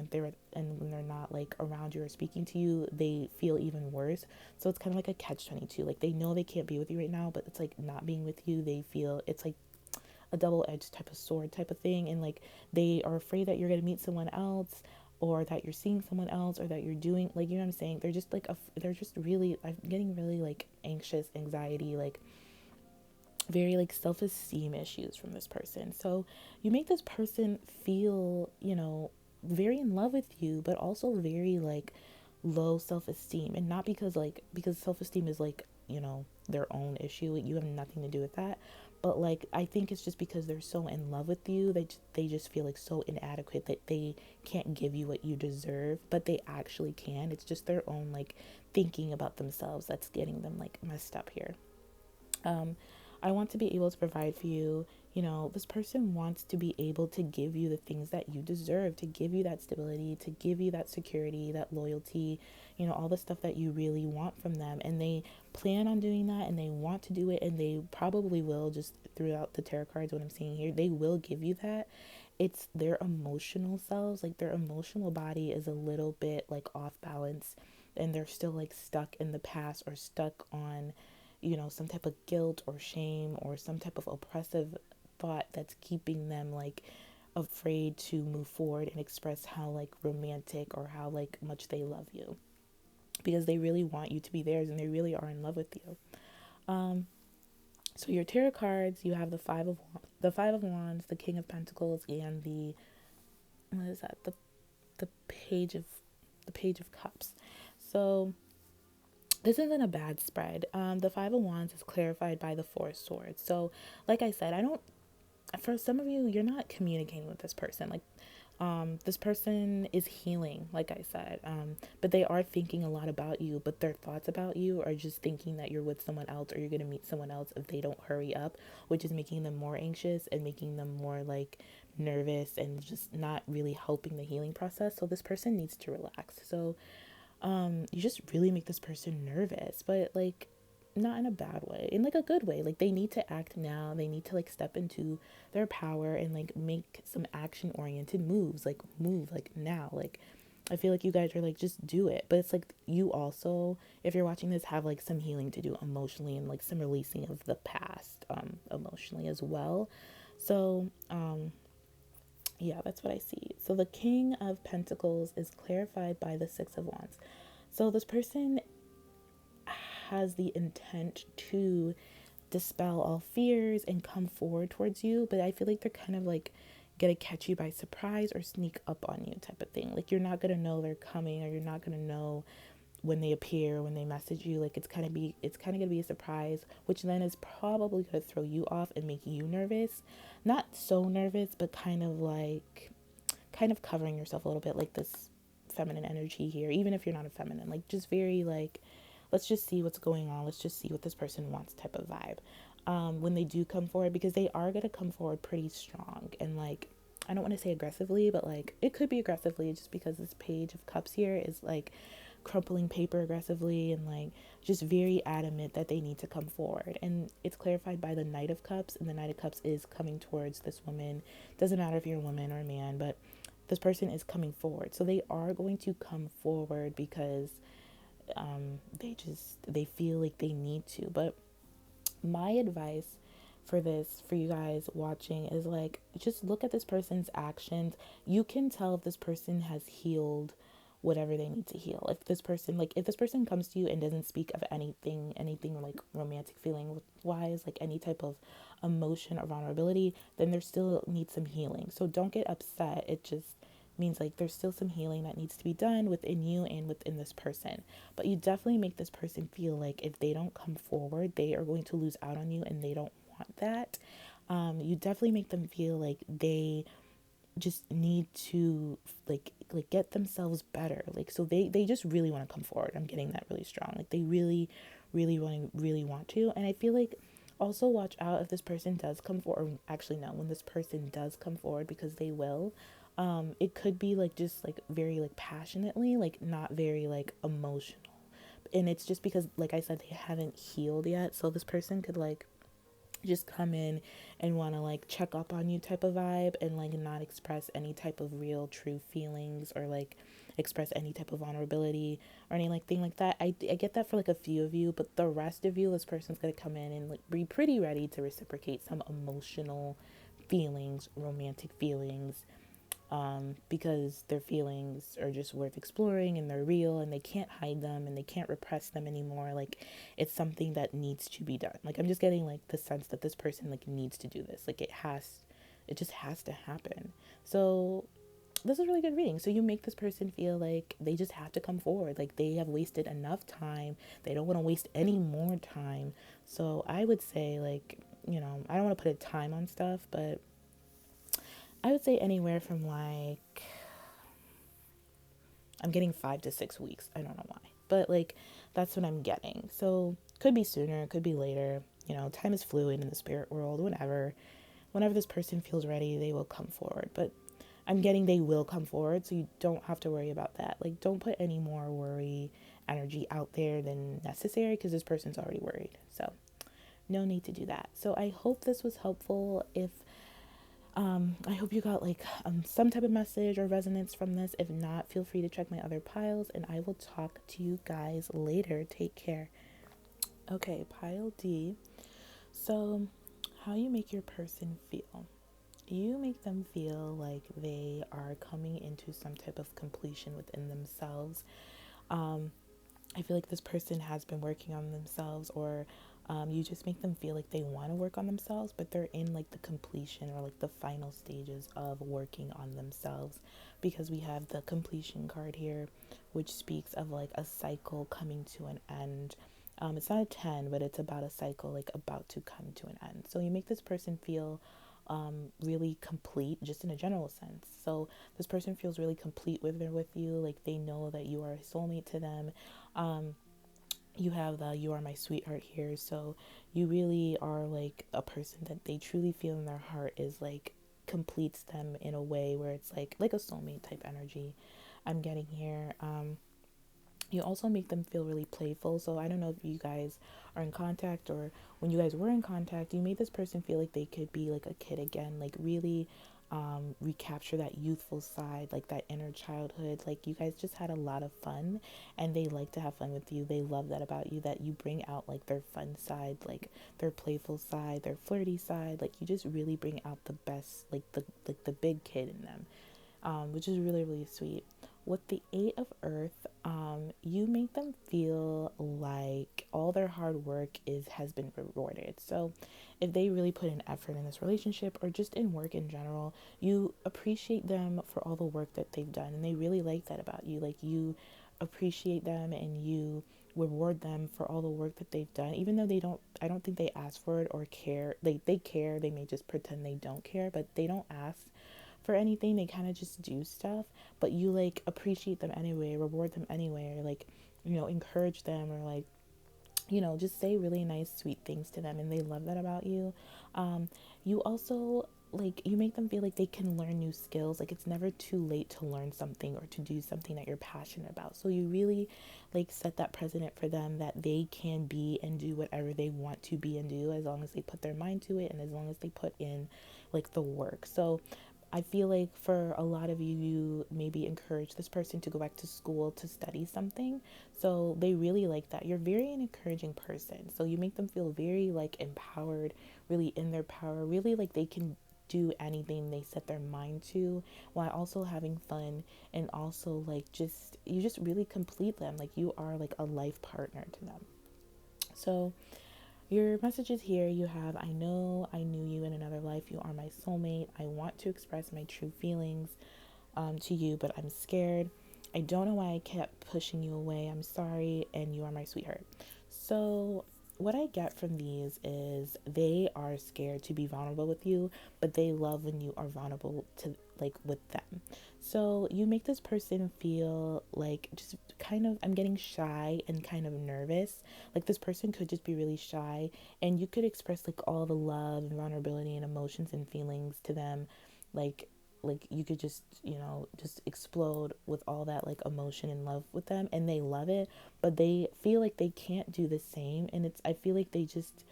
when they're not like around you or speaking to you, they feel even worse. So it's kind of like a catch 22. Like they know they can't be with you right now, but it's like not being with you, they feel it's like a double-edged type of sword type of thing. And like they are afraid that you're going to meet someone else, or that you're seeing someone else, or that you're doing like, you know what I'm saying, they're just like they're just really, I'm getting really like anxious, anxiety, like very like self-esteem issues from this person. So you make this person feel, you know, very in love with you, but also very like low self-esteem. And not because like, because self-esteem is like, you know, their own issue, you have nothing to do with that. But like I think it's just because they're so in love with you, they just feel like so inadequate that they can't give you what you deserve, but they actually can. It's just their own like thinking about themselves that's getting them like messed up here. um I want to be able to provide for you. You know, this person wants to be able to give you the things that you deserve, to give you that stability, to give you that security, that loyalty, you know, all the stuff that you really want from them. And they plan on doing that, and they want to do it, and they probably will, just throughout the tarot cards, what I'm seeing here, they will give you that. It's their emotional selves, like their emotional body is a little bit like off balance, and they're still like stuck in the past, or stuck on, you know, some type of guilt or shame or some type of oppressive thought that's keeping them like afraid to move forward and express how like romantic or how like much they love you, because they really want you to be theirs and they really are in love with you. um so your tarot cards, you have the five of wands, the king of pentacles, and the, what is that, the page of, the page of cups. So this isn't a bad spread. The five of wands is clarified by the four of swords. So like I said, I don't, for some of you, you're not communicating with this person. Like this person is healing, like I said, but they are thinking a lot about you, but their thoughts about you are just thinking that you're with someone else, or you're going to meet someone else if they don't hurry up, which is making them more anxious and making them more like nervous and just not really helping the healing process. So this person needs to relax. So you just really make this person nervous, but like not in a bad way, in like a good way. Like they need to act now, they need to like step into their power and like make some action oriented moves, like move like now. Like I feel like you guys are like, just do it. But it's like you also, if you're watching this, have like some healing to do emotionally, and like some releasing of the past emotionally as well. So yeah, that's what I see. So the king of pentacles is clarified by the six of wands. So this person has the intent to dispel all fears and come forward towards you, but I feel like they're kind of like gonna catch you by surprise or sneak up on you type of thing. Like you're not gonna know they're coming, or you're not gonna know when they appear, when they message you. Like it's kind of gonna be a surprise, which then is probably gonna throw you off and make you nervous. Not so nervous, but kind of like, kind of covering yourself a little bit, like this feminine energy here, even if you're not a feminine, like just very like, let's just see what's going on, let's just see what this person wants type of vibe. When they do come forward, because they are going to come forward pretty strong, and like, I don't want to say aggressively, but like it could be aggressively, just because this page of cups here is like crumpling paper aggressively and like just very adamant that they need to come forward. And it's clarified by the Knight of Cups, and the Knight of Cups is coming towards this woman. Doesn't matter if you're a woman or a man, but this person is coming forward. So they are going to come forward because they feel like they need to. But my advice for this, for you guys watching, is like, just look at this person's actions. You can tell if this person has healed whatever they need to heal. If this person, like, if this person comes to you and doesn't speak of anything like romantic feeling wise, like any type of emotion or vulnerability, then there still needs some healing. So don't get upset. It just means like there's still some healing that needs to be done within you and within this person. But you definitely make this person feel like if they don't come forward, they are going to lose out on you, and they don't want that. You definitely make them feel like they just need to get themselves better. Like, so they just really want to come forward. I'm getting that really strong. Like, they really want to. And I feel like also watch out if this person does come forward. Actually, no, when this person does come forward, because they will, it could be like just like very like passionately, like not very like emotional. And it's just because, like I said, they haven't healed yet. So this person could like just come in and want to like check up on you type of vibe, and like not express any type of real true feelings, or like express any type of vulnerability or anything like that. I get that for like a few of you, but the rest of you, this person's gonna come in and like be pretty ready to reciprocate some emotional feelings, romantic feelings, because their feelings are just worth exploring, and they're real, and they can't hide them, and they can't repress them anymore. Like, it's something that needs to be done. Like, I'm just getting like the sense that this person like needs to do this. Like, it just has to happen. So this is really good reading. So you make this person feel like they just have to come forward. Like, they have wasted enough time. They don't want to waste any more time. So I would say, like, I don't want to put a time on stuff, but I would say anywhere from like, I'm getting 5 to 6 weeks. I don't know why, but like, that's what I'm getting. So could be sooner, could be later. Time is fluid in the spirit world. Whenever this person feels ready, they will come forward. But I'm getting they will come forward, so you don't have to worry about that. Like, don't put any more worry energy out there than necessary, because this person's already worried. So no need to do that. So I hope this was helpful. If I hope you got like some type of message or resonance from this. If not, feel free to check my other piles, and I will talk to you guys later. Take care. Okay, pile D. So, how you make your person feel? You make them feel like they are coming into some type of completion within themselves. I feel like this person has been working on themselves, or you just make them feel like they want to work on themselves, but they're in like the completion or like the final stages of working on themselves, because we have the completion card here, which speaks of like a cycle coming to an end. It's not a 10, but it's about a cycle like about to come to an end. So you make this person feel really complete, just in a general sense. So this person feels really complete with you, like they know that you are a soulmate to them. You have the "you are my sweetheart" here, so you really are like a person that they truly feel in their heart is like completes them in a way where it's like a soulmate type energy I'm getting here. You also make them feel really playful. So I don't know if you guys are in contact, or when you guys were in contact, you made this person feel like they could be like a kid again, like really recapture that youthful side, like that inner childhood. Like, you guys just had a lot of fun, and they like to have fun with you. They love that about you, that you bring out like their fun side, like their playful side, their flirty side. Like, you just really bring out the best, like the big kid in them, which is really, really sweet. With the Eight of Earth, you make them feel like all their hard work has been rewarded. So if they really put in effort in this relationship, or just in work in general, you appreciate them for all the work that they've done, and they really like that about you. Like, you appreciate them, and you reward them for all the work that they've done, even though I don't think they ask for it or care. They care. They may just pretend they don't care, but they don't ask for anything. They kind of just do stuff, but you like appreciate them anyway, reward them anyway, or like, encourage them, or like, just say really nice sweet things to them, and they love that about you. You also like you make them feel like they can learn new skills. Like it's never too late to learn something or to do something that you're passionate about. So you really like set that precedent for them that they can be and do whatever they want to be and do, as long as they put their mind to it and as long as they put in like the work. So I feel like for a lot of you, you maybe encourage this person to go back to school to study something. So they really like that. You're very an encouraging person. So you make them feel very like empowered, really in their power, really like they can do anything they set their mind to, while also having fun, and also like just you just really complete them. Like you are like a life partner to them. So your messages here you have: I know I knew you in another life. You are my soulmate. I want to express my true feelings to you, but I'm scared. I don't know why I kept pushing you away. I'm sorry, and you are my sweetheart. So, what I get from these is they are scared to be vulnerable with you, but they love when you are vulnerable to like with them. So, you make this person feel like just kind of, I'm getting shy and kind of nervous. Like this person could just be really shy, and you could express like all the love and vulnerability and emotions and feelings to them, like you could just, you know, just explode with all that like emotion and love with them, and they love it, but they feel like they can't do the same. And it's, I feel like they just,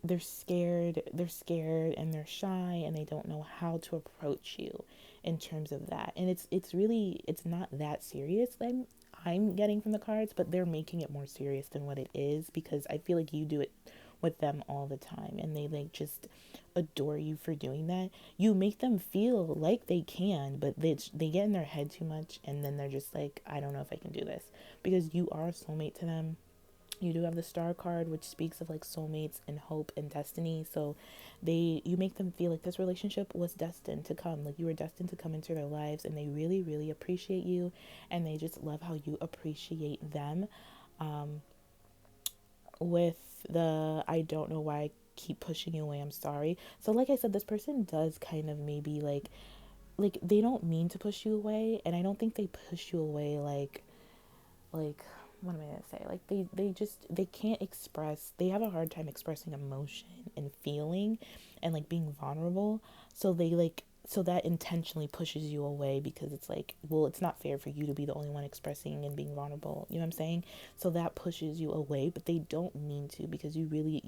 they're scared and they're shy and they don't know how to approach you in terms of that. And it's really, it's not that serious. I'm getting from the cards, but they're making it more serious than what it is, because I feel like you do it with them all the time and they like just adore you for doing that. You make them feel like they can, but they get in their head too much, and then they're just like, I don't know if I can do this, because you are a soulmate to them. You do have the star card, which speaks of like soulmates and hope and destiny. So you make them feel like this relationship was destined to come, like you were destined to come into their lives, and they really really appreciate you, and they just love how you appreciate them. With the I don't know why I keep pushing you away, I'm sorry. So like I said, this person does kind of maybe like they don't mean to push you away, and I don't think they push you away like what am I gonna say? Like they just they can't express, they have a hard time expressing emotion and feeling and like being vulnerable. So they like, so that intentionally pushes you away, because it's like, well, it's not fair for you to be the only one expressing and being vulnerable. You know what I'm saying? So that pushes you away, but they don't mean to, because you really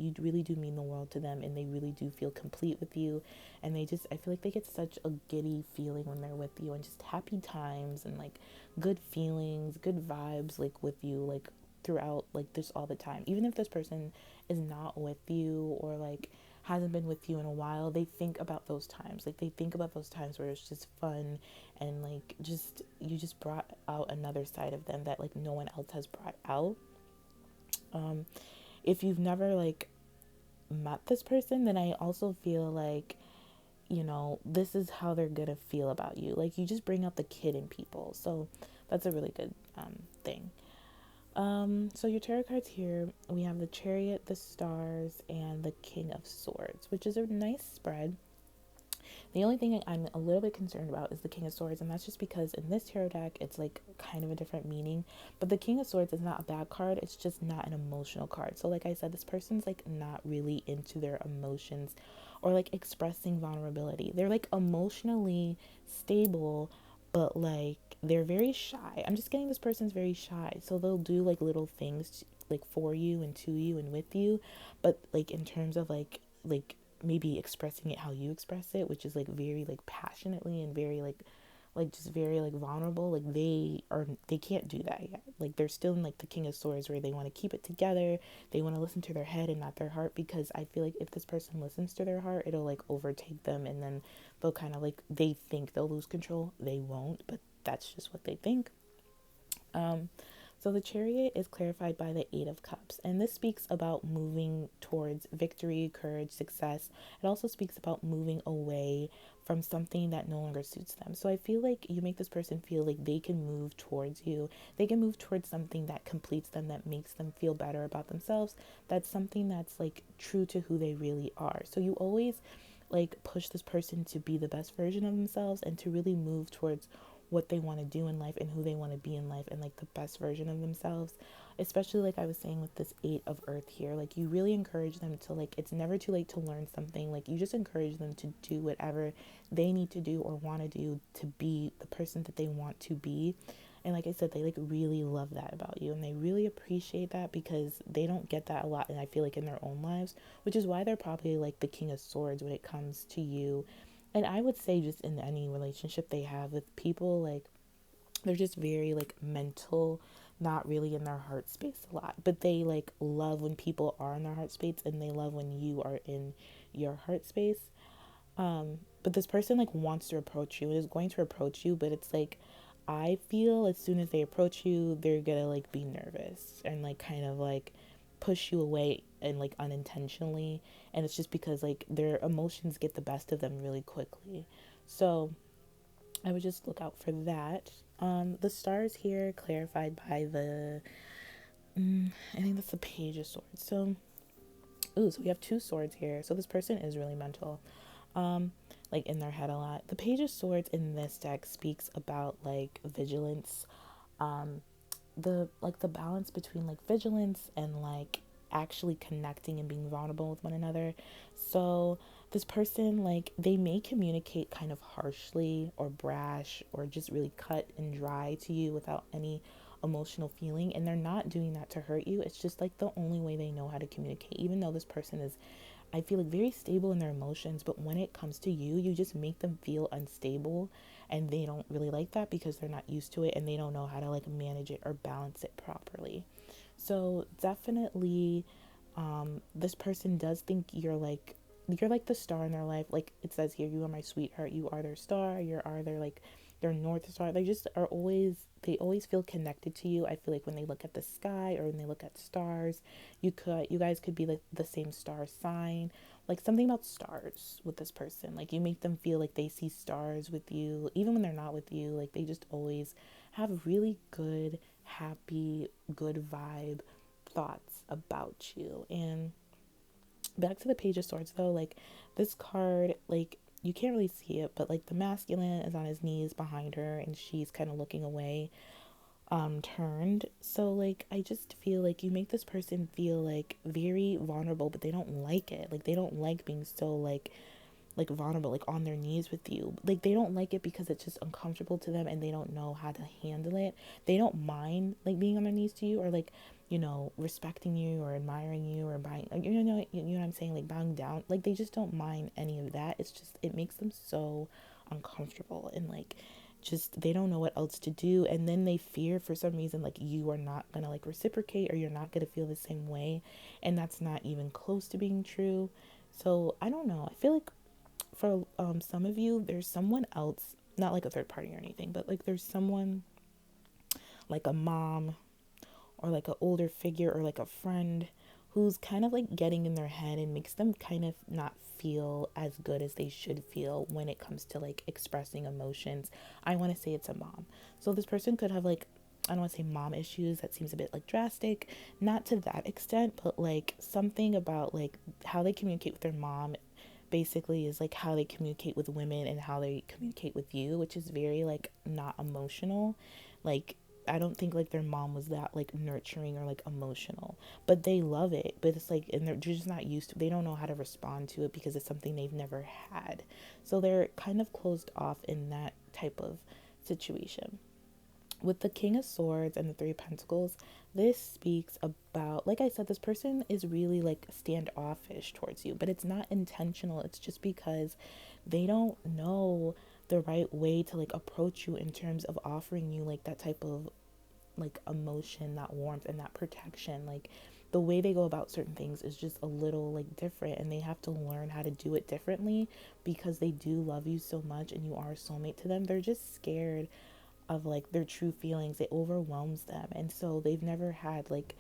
do mean the world to them, and they really do feel complete with you. And they just, I feel like they get such a giddy feeling when they're with you, and just happy times and like good feelings, good vibes, like with you, like throughout, like this all the time. Even if this person is not with you or like hasn't been with you in a while, they think about those times. Like they think about those times where it's just fun, and like just you just brought out another side of them that like no one else has brought out. Um, if you've never like met this person, then I also feel like, you know, this is how they're gonna feel about you. Like you just bring out the kid in people. So that's a really good thing. So your tarot cards here, we have the Chariot, the Stars, and the King of Swords, which is a nice spread. The only thing I'm a little bit concerned about is the King of Swords, and that's just because in this tarot deck, it's like kind of a different meaning. But the King of Swords is not a bad card, it's just not an emotional card. So, like I said, this person's like not really into their emotions or like expressing vulnerability. They're like emotionally stable, but like they're very shy. I'm just getting this person's very shy. So they'll do like little things like for you and to you and with you, but like in terms of like maybe expressing it how you express it, which is like very like passionately and very like just very like vulnerable, like they can't do that yet. Like they're still in like the King of Swords, where they want to keep it together, they want to listen to their head and not their heart, because I feel like if this person listens to their heart, it'll like overtake them, and then they'll kind of like, they think they'll lose control, they won't, but that's just what they think. um so the Chariot is clarified by the Eight of Cups, and this speaks about moving towards victory, courage, success. It also speaks about moving away from something that no longer suits them. So I feel like you make this person feel like they can move towards you. They can move towards something that completes them, that makes them feel better about themselves. That's something that's like true to who they really are. So you always like push this person to be the best version of themselves and to really move towards what they want to do in life and who they want to be in life and like the best version of themselves. Especially like I was saying with this 8 of Earth here, like you really encourage them to, like, it's never too late to learn something. Like you just encourage them to do whatever they need to do or want to do to be the person that they want to be. And like I said, they like really love that about you and they really appreciate that because they don't get that a lot. And I feel like in their own lives, which is why they're probably like the King of Swords when it comes to you. And I would say just in any relationship they have with people, like they're just very like mental, not really in their heart space a lot. But they like love when people are in their heart space and they love when you are in your heart space. But this person like wants to approach you and is going to approach you, but it's like I feel as soon as they approach you, they're gonna like be nervous and like kind of like push you away and like unintentionally, and it's just because like their emotions get the best of them really quickly. So I would just look out for that. The stars here clarified by the I think that's the Page of Swords. So so we have 2 swords here. So this person is really mental, like in their head a lot. The Page of Swords in this deck speaks about like vigilance, the balance between like vigilance and like actually connecting and being vulnerable with one another. So this person, like, they may communicate kind of harshly or brash or just really cut and dry to you without any emotional feeling, and they're not doing that to hurt you. It's just like the only way they know how to communicate, even though this person is, I feel like, very stable in their emotions. But when it comes to you, you just make them feel unstable, and they don't really like that because they're not used to it and they don't know how to like manage it or balance it properly. So definitely, this person does think you're like the star in their life. Like it says here, you are my sweetheart. You are their star. You are their like their north star. They just are always, they always feel connected to you. I feel like when they look at the sky or when they look at stars, you guys could be like the same star sign. Like something about stars with this person. Like you make them feel like they see stars with you, even when they're not with you. Like they just always have really good, happy, good vibe thoughts about you. And back to the Page of Swords though, like this card, like you can't really see it, but like the masculine is on his knees behind her and she's kind of looking away, turned. So like I just feel like you make this person feel like very vulnerable, but they don't like it. Like they don't like being so like vulnerable, like on their knees with you. Like they don't like it because it's just uncomfortable to them and they don't know how to handle it. They don't mind like being on their knees to you or like, you know, respecting you or admiring you or buying, like, you know what I'm saying, like bowing down. Like they just don't mind any of that. It's just, it makes them so uncomfortable and like just they don't know what else to do, and then they fear for some reason like you are not gonna like reciprocate or you're not gonna feel the same way, and that's not even close to being true. So I don't know, I feel like for some of you there's someone else, not like a third party or anything, but like there's someone like a mom or like an older figure or like a friend who's kind of like getting in their head and makes them kind of not feel as good as they should feel when it comes to like expressing emotions. I want to say it's a mom. So this person could have like, I don't want to say mom issues, that seems a bit like drastic, not to that extent, but like something about like how they communicate with their mom basically is like how they communicate with women and how they communicate with you, which is very like not emotional. Like I don't think like their mom was that like nurturing or like emotional, but they love it. But it's like, and they're just not used to, they don't know how to respond to it because it's something they've never had. So they're kind of closed off in that type of situation. With the King of Swords and the Three of Pentacles, this speaks about, like I said, this person is really like standoffish towards you, but it's not intentional. It's just because they don't know the right way to like approach you in terms of offering you like that type of like emotion, that warmth and that protection. Like the way they go about certain things is just a little like different, and they have to learn how to do it differently because they do love you so much and you are a soulmate to them. They're just scared of like their true feelings. It overwhelms them, and so they've never had like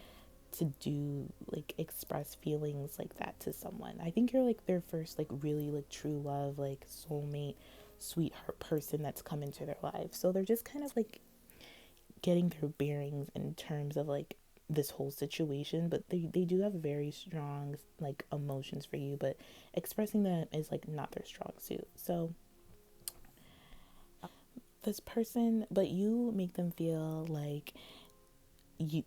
to do like express feelings like that to someone. I think you're like their first like really like true love, like soulmate, sweetheart person that's come into their life. So they're just kind of like getting their bearings in terms of like this whole situation, but they do have very strong like emotions for you, but expressing them is like not their strong suit. So this person, but you make them feel like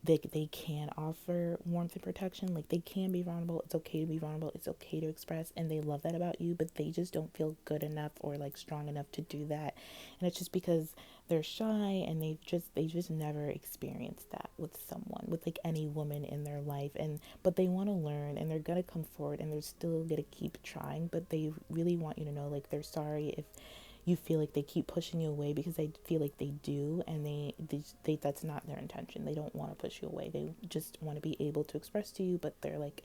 they can offer warmth and protection. Like, they can be vulnerable. It's okay to be vulnerable. It's okay to express, and they love that about you, but they just don't feel good enough or like strong enough to do that. And it's just because they're shy, and they just never experienced that with someone, with like any woman in their life. And but they want to learn, and they're gonna come forward, and they're still gonna keep trying, but they really want you to know, like, they're sorry if you feel like they keep pushing you away, because they feel like they do, and they that's not their intention. They don't want to push you away. They just want to be able to express to you, but they're like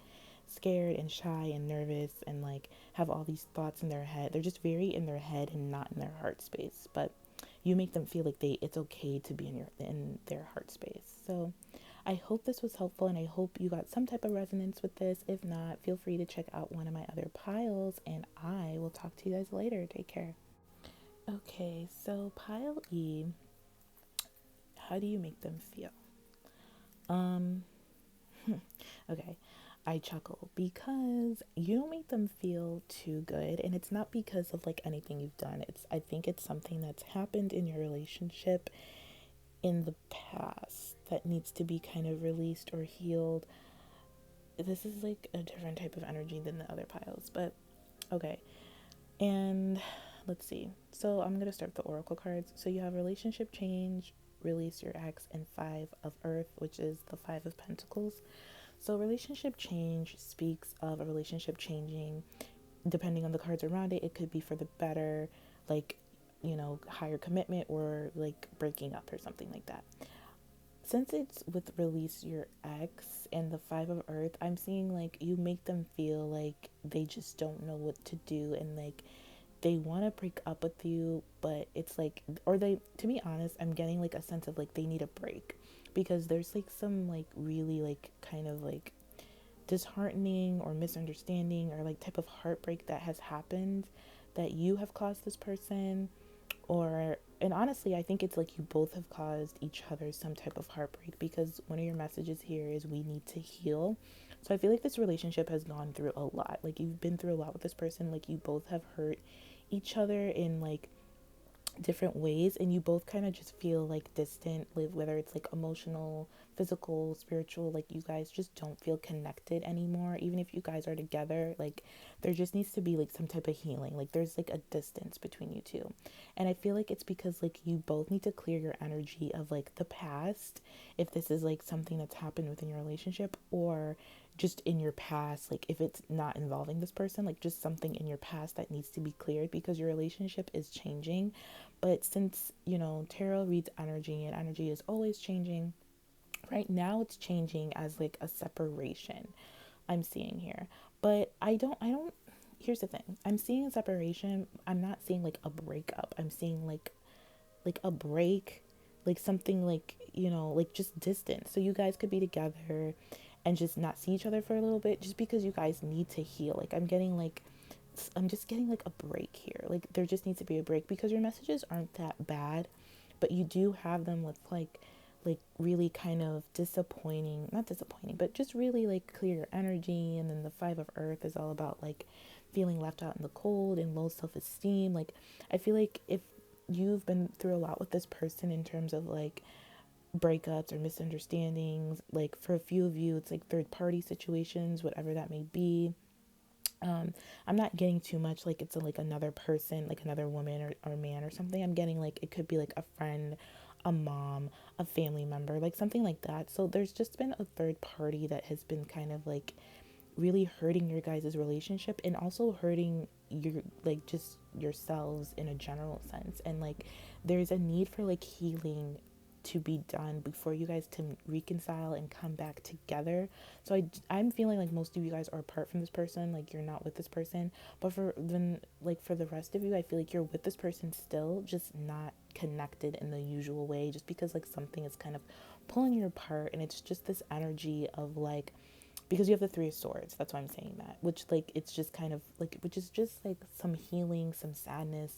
scared and shy and nervous, and like have all these thoughts in their head. They're just very in their head and not in their heart space. But you make them feel like it's okay to be in their heart space. So I hope this was helpful, and I hope you got some type of resonance with this. If not, feel free to check out one of my other piles, and I will talk to you guys later. Take care. Okay, so pile E, how do you make them feel? Um, okay, I chuckle because you don't make them feel too good, and it's not because of like anything you've done. I think it's something that's happened in your relationship in the past that needs to be kind of released or healed. This is like a different type of energy than the other piles, but okay. And let's see. So I'm going to start the oracle cards. So you have relationship change, release your ex, and 5 of earth, which is the 5 of pentacles. So relationship change speaks of a relationship changing. Depending on the cards around it, it could be for the better, like, higher commitment, or like breaking up or something like that. Since it's with release your ex and the 5 of earth, I'm seeing like you make them feel like they just don't know what to do, and like they want to break up with you, but it's like, or they, to be honest, I'm getting like a sense of like they need a break, because there's like some like really like kind of like disheartening or misunderstanding or like type of heartbreak that has happened, that you have caused this person, or, and honestly, I think it's like you both have caused each other some type of heartbreak, because one of your messages here is we need to heal. So I feel like this relationship has gone through a lot. Like, you've been through a lot with this person. Like, you both have hurt each other in like different ways, and you both kind of just feel like distant, like whether it's like emotional, physical, spiritual, like you guys just don't feel connected anymore. Even if you guys are together, like there just needs to be like some type of healing. Like, there's like a distance between you two, and I feel like it's because like you both need to clear your energy of like the past, if this is like something that's happened within your relationship, or just in your past, like if it's not involving this person, like just something in your past that needs to be cleared, because your relationship is changing. But since, tarot reads energy, and energy is always changing, right now it's changing as like a separation, I'm seeing here. But I don't here's the thing. I'm seeing a separation. I'm not seeing like a breakup. I'm seeing like a break, like something like, like just distance. So you guys could be together and just not see each other for a little bit, just because you guys need to heal. Like, I'm just getting like a break here. Like, there just needs to be a break, because your messages aren't that bad, but you do have them with like really kind of disappointing, not disappointing, but just really like clear your energy. And then the 5 of earth is all about like feeling left out in the cold and low self-esteem. Like, I feel like if you've been through a lot with this person in terms of like breakups or misunderstandings, like for a few of you it's like third party situations, whatever that may be. I'm not getting too much like it's like another person, like another woman or man or something. I'm getting like it could be like a friend, a mom, a family member, like something like that. So there's just been a third party that has been kind of like really hurting your guys' relationship, and also hurting your like just yourselves in a general sense. And like there's a need for like healing to be done before you guys to reconcile and come back together. So I'm feeling like most of you guys are apart from this person, like you're not with this person. But for then, like for the rest of you, I feel like you're with this person still, just not connected in the usual way, just because like something is kind of pulling you apart. And it's just this energy of like, because you have the 3 of swords, that's why I'm saying that, which like it's just kind of like, which is just like some healing, some sadness,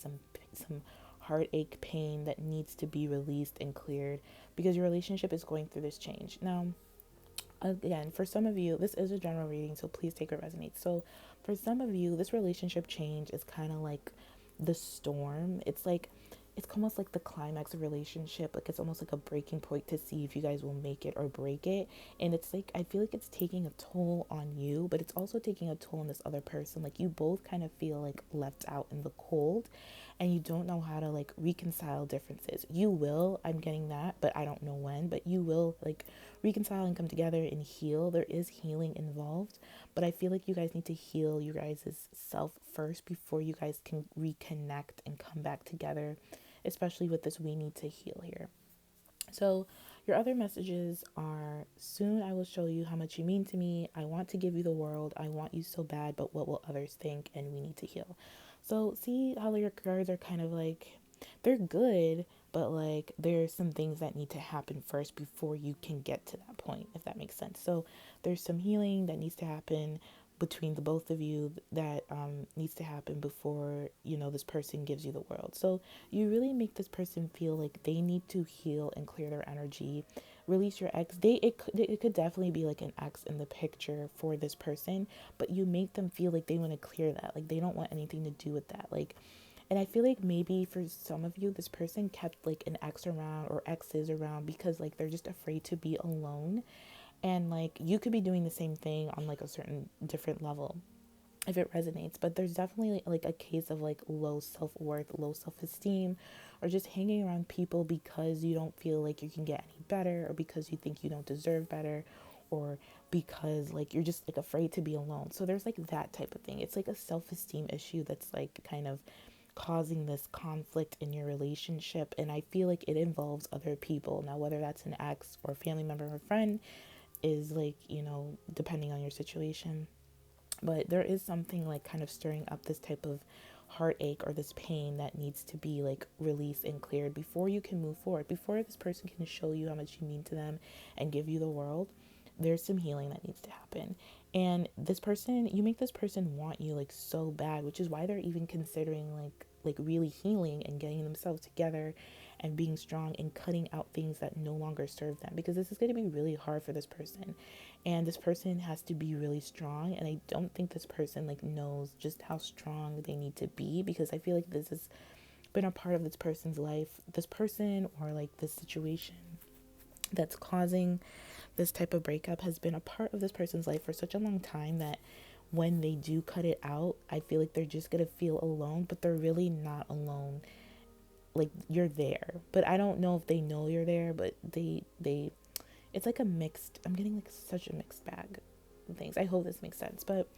some heartache, pain that needs to be released and cleared, because your relationship is going through this change. Now, again, for some of you, this is a general reading, so please take what resonates. So for some of you, this relationship change is kind of like the storm. It's like it's almost like the climax of a relationship. Like it's almost like a breaking point to see if you guys will make it or break it. And it's like, I feel like it's taking a toll on you, but it's also taking a toll on this other person. Like you both kind of feel like left out in the cold, and you don't know how to like reconcile differences. You will, I'm getting that, but I don't know when, but you will like reconcile and come together and heal. There is healing involved, but I feel like you guys need to heal your guys' self first before you guys can reconnect and come back together, especially with this we need to heal here. So, your other messages are: soon I will show you how much you mean to me. I want to give you the world. I want you so bad, but what will others think? And we need to heal. So, see how your cards are kind of like, they're good, but like there's some things that need to happen first before you can get to that point, if that makes sense. So, there's some healing that needs to happen between the both of you that needs to happen before this person gives you the world. So you really make this person feel like they need to heal and clear their energy, release your ex. It could definitely be like an ex in the picture for this person, but you make them feel like they want to clear that, like they don't want anything to do with that. Like, and I feel like maybe for some of you, this person kept like an ex around or exes around because like they're just afraid to be alone. And like you could be doing the same thing on like a certain different level if it resonates, but there's definitely like a case of like low self-worth, low self-esteem, or just hanging around people because you don't feel like you can get any better, or because you think you don't deserve better, or because like you're just like afraid to be alone. So there's like that type of thing. It's like a self-esteem issue that's like kind of causing this conflict in your relationship, and I feel like it involves other people. Now whether that's an ex or a family member or friend is like, depending on your situation, but there is something like kind of stirring up this type of heartache or this pain that needs to be like released and cleared before you can move forward, before this person can show you how much you mean to them and give you the world. There's some healing that needs to happen, and this person, you make this person want you like so bad, which is why they're even considering like really healing and getting themselves together and being strong and cutting out things that no longer serve them, because this is going to be really hard for this person, and this person has to be really strong, and I don't think this person like knows just how strong they need to be, because I feel like this has been a part of this person's life, this person or like this situation that's causing this type of breakup has been a part of this person's life for such a long time that when they do cut it out, I feel like they're just gonna feel alone, but they're really not alone. Like you're there, but I don't know if they know you're there, but they it's like a mixed, I'm getting like such a mixed bag of things. I hope this makes sense. But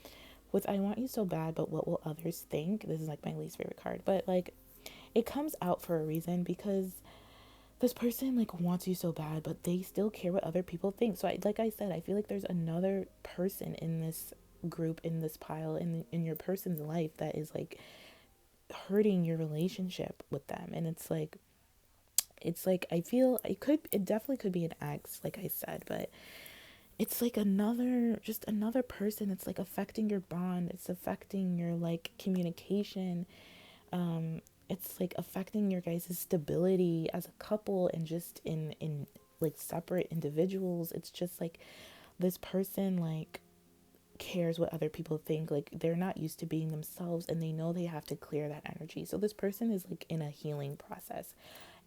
with I want you so bad, but what will others think? This is like my least favorite card, but like it comes out for a reason, because this person like wants you so bad, but they still care what other people think. So like I said, I feel like there's another person in this group, in this pile, in your person's life that is like hurting your relationship with them. And it's like I feel it definitely could be an ex, like I said, but it's like another person. It's like affecting your bond, it's affecting your like communication, it's like affecting your guys' stability as a couple, and just in like separate individuals. It's just like this person like cares what other people think. Like they're not used to being themselves, and they know they have to clear that energy. So this person is like in a healing process.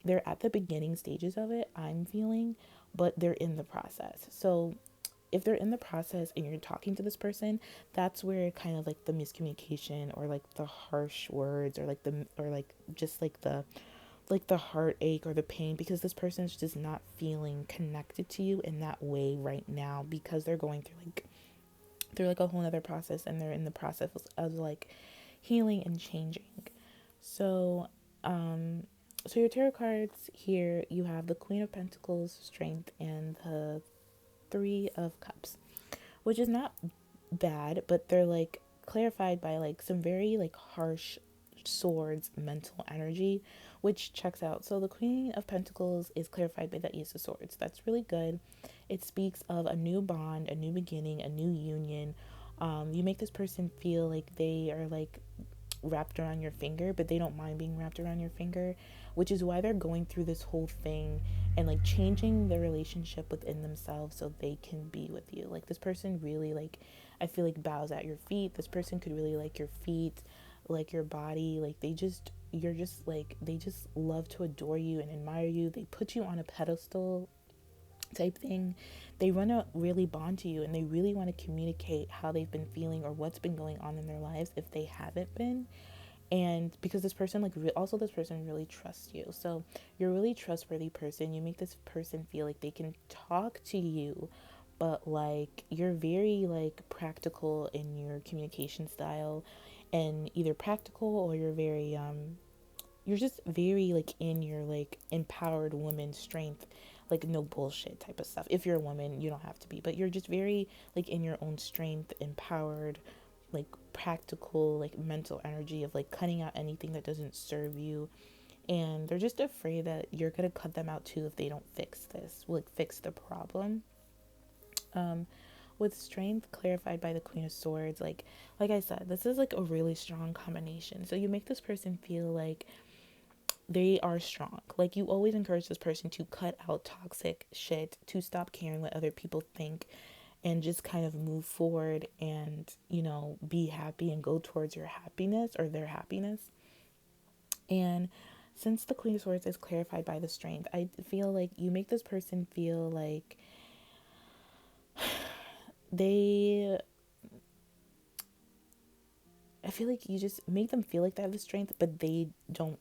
They're at the beginning stages of it, I'm feeling, but they're in the process. So if they're in the process and you're talking to this person, that's where kind of like the miscommunication or like the harsh words or like the or like just like the heartache or the pain, because this person is just not feeling connected to you in that way right now, because they're going through like a whole other process, and they're in the process of like healing and changing. So so your tarot cards here, you have the Queen of Pentacles, Strength, and the Three of Cups, which is not bad, but they're like clarified by like some very like harsh swords mental energy, which checks out. So the Queen of Pentacles is clarified by the Ace of Swords. That's really good. It speaks of a new bond, a new beginning, a new union. You make this person feel like they are like wrapped around your finger, but they don't mind being wrapped around your finger, which is why they're going through this whole thing and like changing the relationship within themselves so they can be with you. Like this person really like, I feel like bows at your feet. This person could really like your feet. like your body, like you're just like, they just love to adore you and admire you. They put you on a pedestal type thing. They want to really bond to you, and they really want to communicate how they've been feeling or what's been going on in their lives if they haven't been. And because this person, like, also this person really trusts you, so you're a really trustworthy person. You make this person feel like they can talk to you, but like you're very like practical in your communication style, and either practical, or you're very you're just very like in your like empowered woman strength, like no bullshit type of stuff. If you're a woman, you don't have to be, but you're just very like in your own strength, empowered, like practical, like mental energy of like cutting out anything that doesn't serve you. And they're just afraid that you're gonna cut them out too if they don't fix this, like fix the problem. um with strength clarified by the Queen of Swords, like I said, this is like a really strong combination. So you make this person feel like they are strong. Like you always encourage this person to cut out toxic shit, to stop caring what other people think, and just kind of move forward and, be happy and go towards your happiness or their happiness. And since the Queen of Swords is clarified by the strength, I feel like you make this person feel like they I feel like you just make them feel like they have the strength, but they don't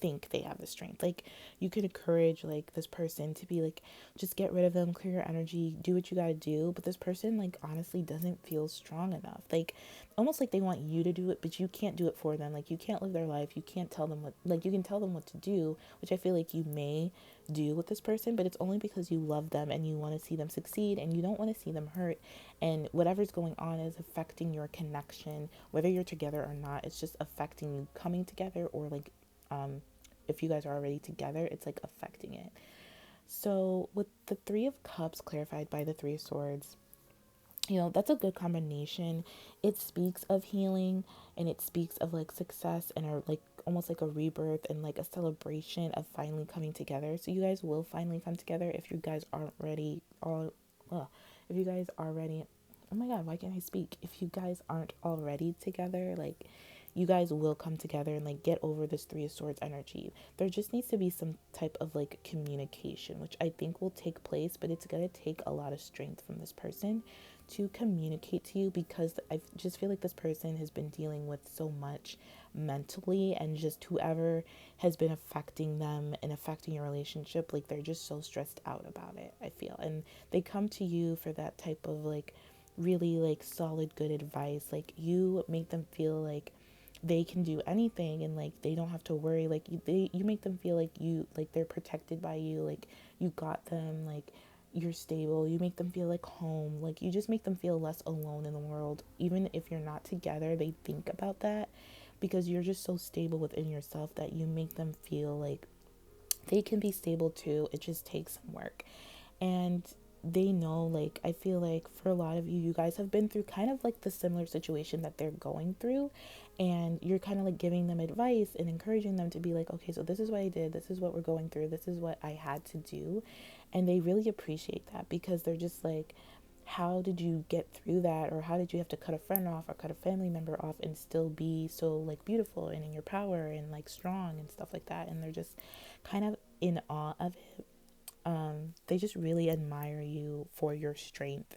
think they have the strength. Like you could encourage like this person to be like, just get rid of them, clear your energy, do what you gotta do. But this person like honestly doesn't feel strong enough. Like almost like they want you to do it, but you can't do it for them. Like you can't live their life. You can't tell them what, like you can tell them what to do, which I feel like you may do with this person, but it's only because you love them and you want to see them succeed and you don't want to see them hurt. And whatever's going on is affecting your connection, whether you're together or not. It's just affecting you coming together, or like um if you guys are already together, it's like affecting it. So with the Three of Cups clarified by the Three of Swords, that's a good combination. It speaks of healing, and it speaks of like success and a like almost like a rebirth and like a celebration of finally coming together. So you guys will finally come together if you guys aren't ready, or if you guys are ready. Oh my god, why can't I speak? If you guys aren't already together, like you guys will come together and like get over this Three of Swords energy. There just needs to be some type of like communication, which I think will take place, but it's going to take a lot of strength from this person to communicate to you, because I just feel like this person has been dealing with so much mentally, and just whoever has been affecting them and affecting your relationship, like they're just so stressed out about it, I feel. And they come to you for that type of like really like solid good advice. Like you make them feel like they can do anything, and like they don't have to worry. Like you make them feel like they're protected by you, like you got them, like you're stable. You make them feel like home. Like you just make them feel less alone in the world. Even if you're not together, they think about that, because you're just so stable within yourself that you make them feel like they can be stable too. It just takes some work. And they know, like I feel like for a lot of you, you guys have been through kind of like the similar situation that they're going through, and you're kind of like giving them advice and encouraging them to be like, okay, so this is what I did, this is what we're going through, this is what I had to do. And they really appreciate that, because they're just like, how did you get through that, or how did you have to cut a friend off or cut a family member off and still be so like beautiful and in your power and like strong and stuff like that. And they're just kind of in awe of it. They just really admire you for your strength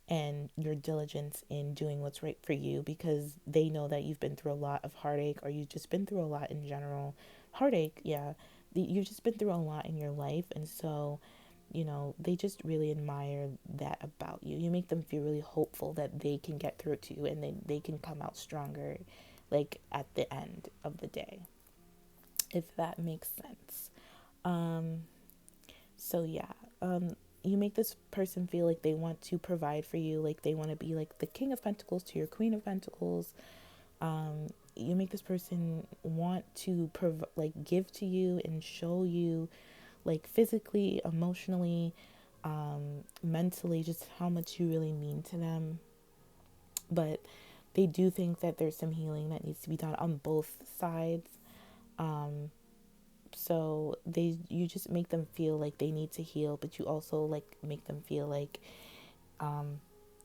and your diligence in doing what's right for you, because they know that you've been through a lot of heartache, or you've just been through a lot in general. Heartache, yeah. You've just been through a lot in your life, and so, they just really admire that about you. You make them feel really hopeful that they can get through it too, and they can come out stronger, like at the end of the day, if that makes sense. Um, So yeah, you make this person feel like they want to provide for you, like they want to be like the King of Pentacles to your Queen of Pentacles. You make this person want to like give to you and show you, like physically, emotionally, mentally, just how much you really mean to them. But they do think that there's some healing that needs to be done on both sides. Um, so you just make them feel like they need to heal, but you also like make them feel like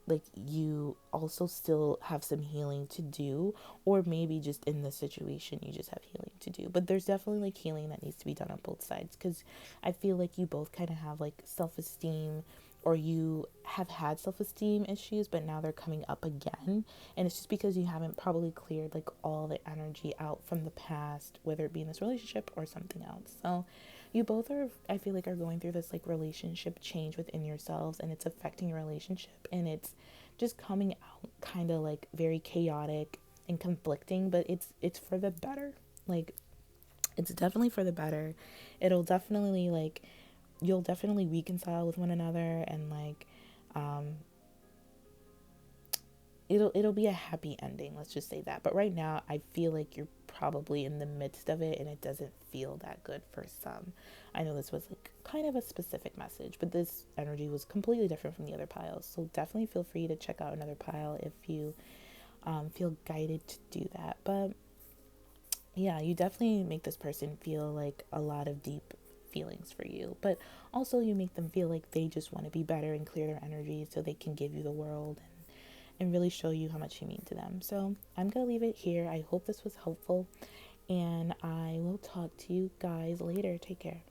like you also still have some healing to do, or maybe just in the situation you just have healing to do. But there's definitely like healing that needs to be done on both sides, because I feel like you both kind of have like self-esteem, or you have had self-esteem issues, but now they're coming up again, and it's just because you haven't probably cleared like all the energy out from the past, whether it be in this relationship or something else. So you both are, I feel like, are going through this like relationship change within yourselves, and it's affecting your relationship, and it's just coming out kind of like very chaotic and conflicting, but it's for the better. Like, it's definitely for the better. It'll definitely like, you'll definitely reconcile with one another, and like, um it'll be a happy ending, let's just say that. But right now I feel like you're probably in the midst of it, and it doesn't feel that good for some. I know this was like kind of a specific message, but this energy was completely different from the other piles, so definitely feel free to check out another pile if you feel guided to do that. But yeah, you definitely make this person feel like a lot of deep feelings for you, but also you make them feel like they just want to be better and clear their energy so they can give you the world, and really show you how much you mean to them. So I'm going to leave it here. I hope this was helpful, and I will talk to you guys later. Take care.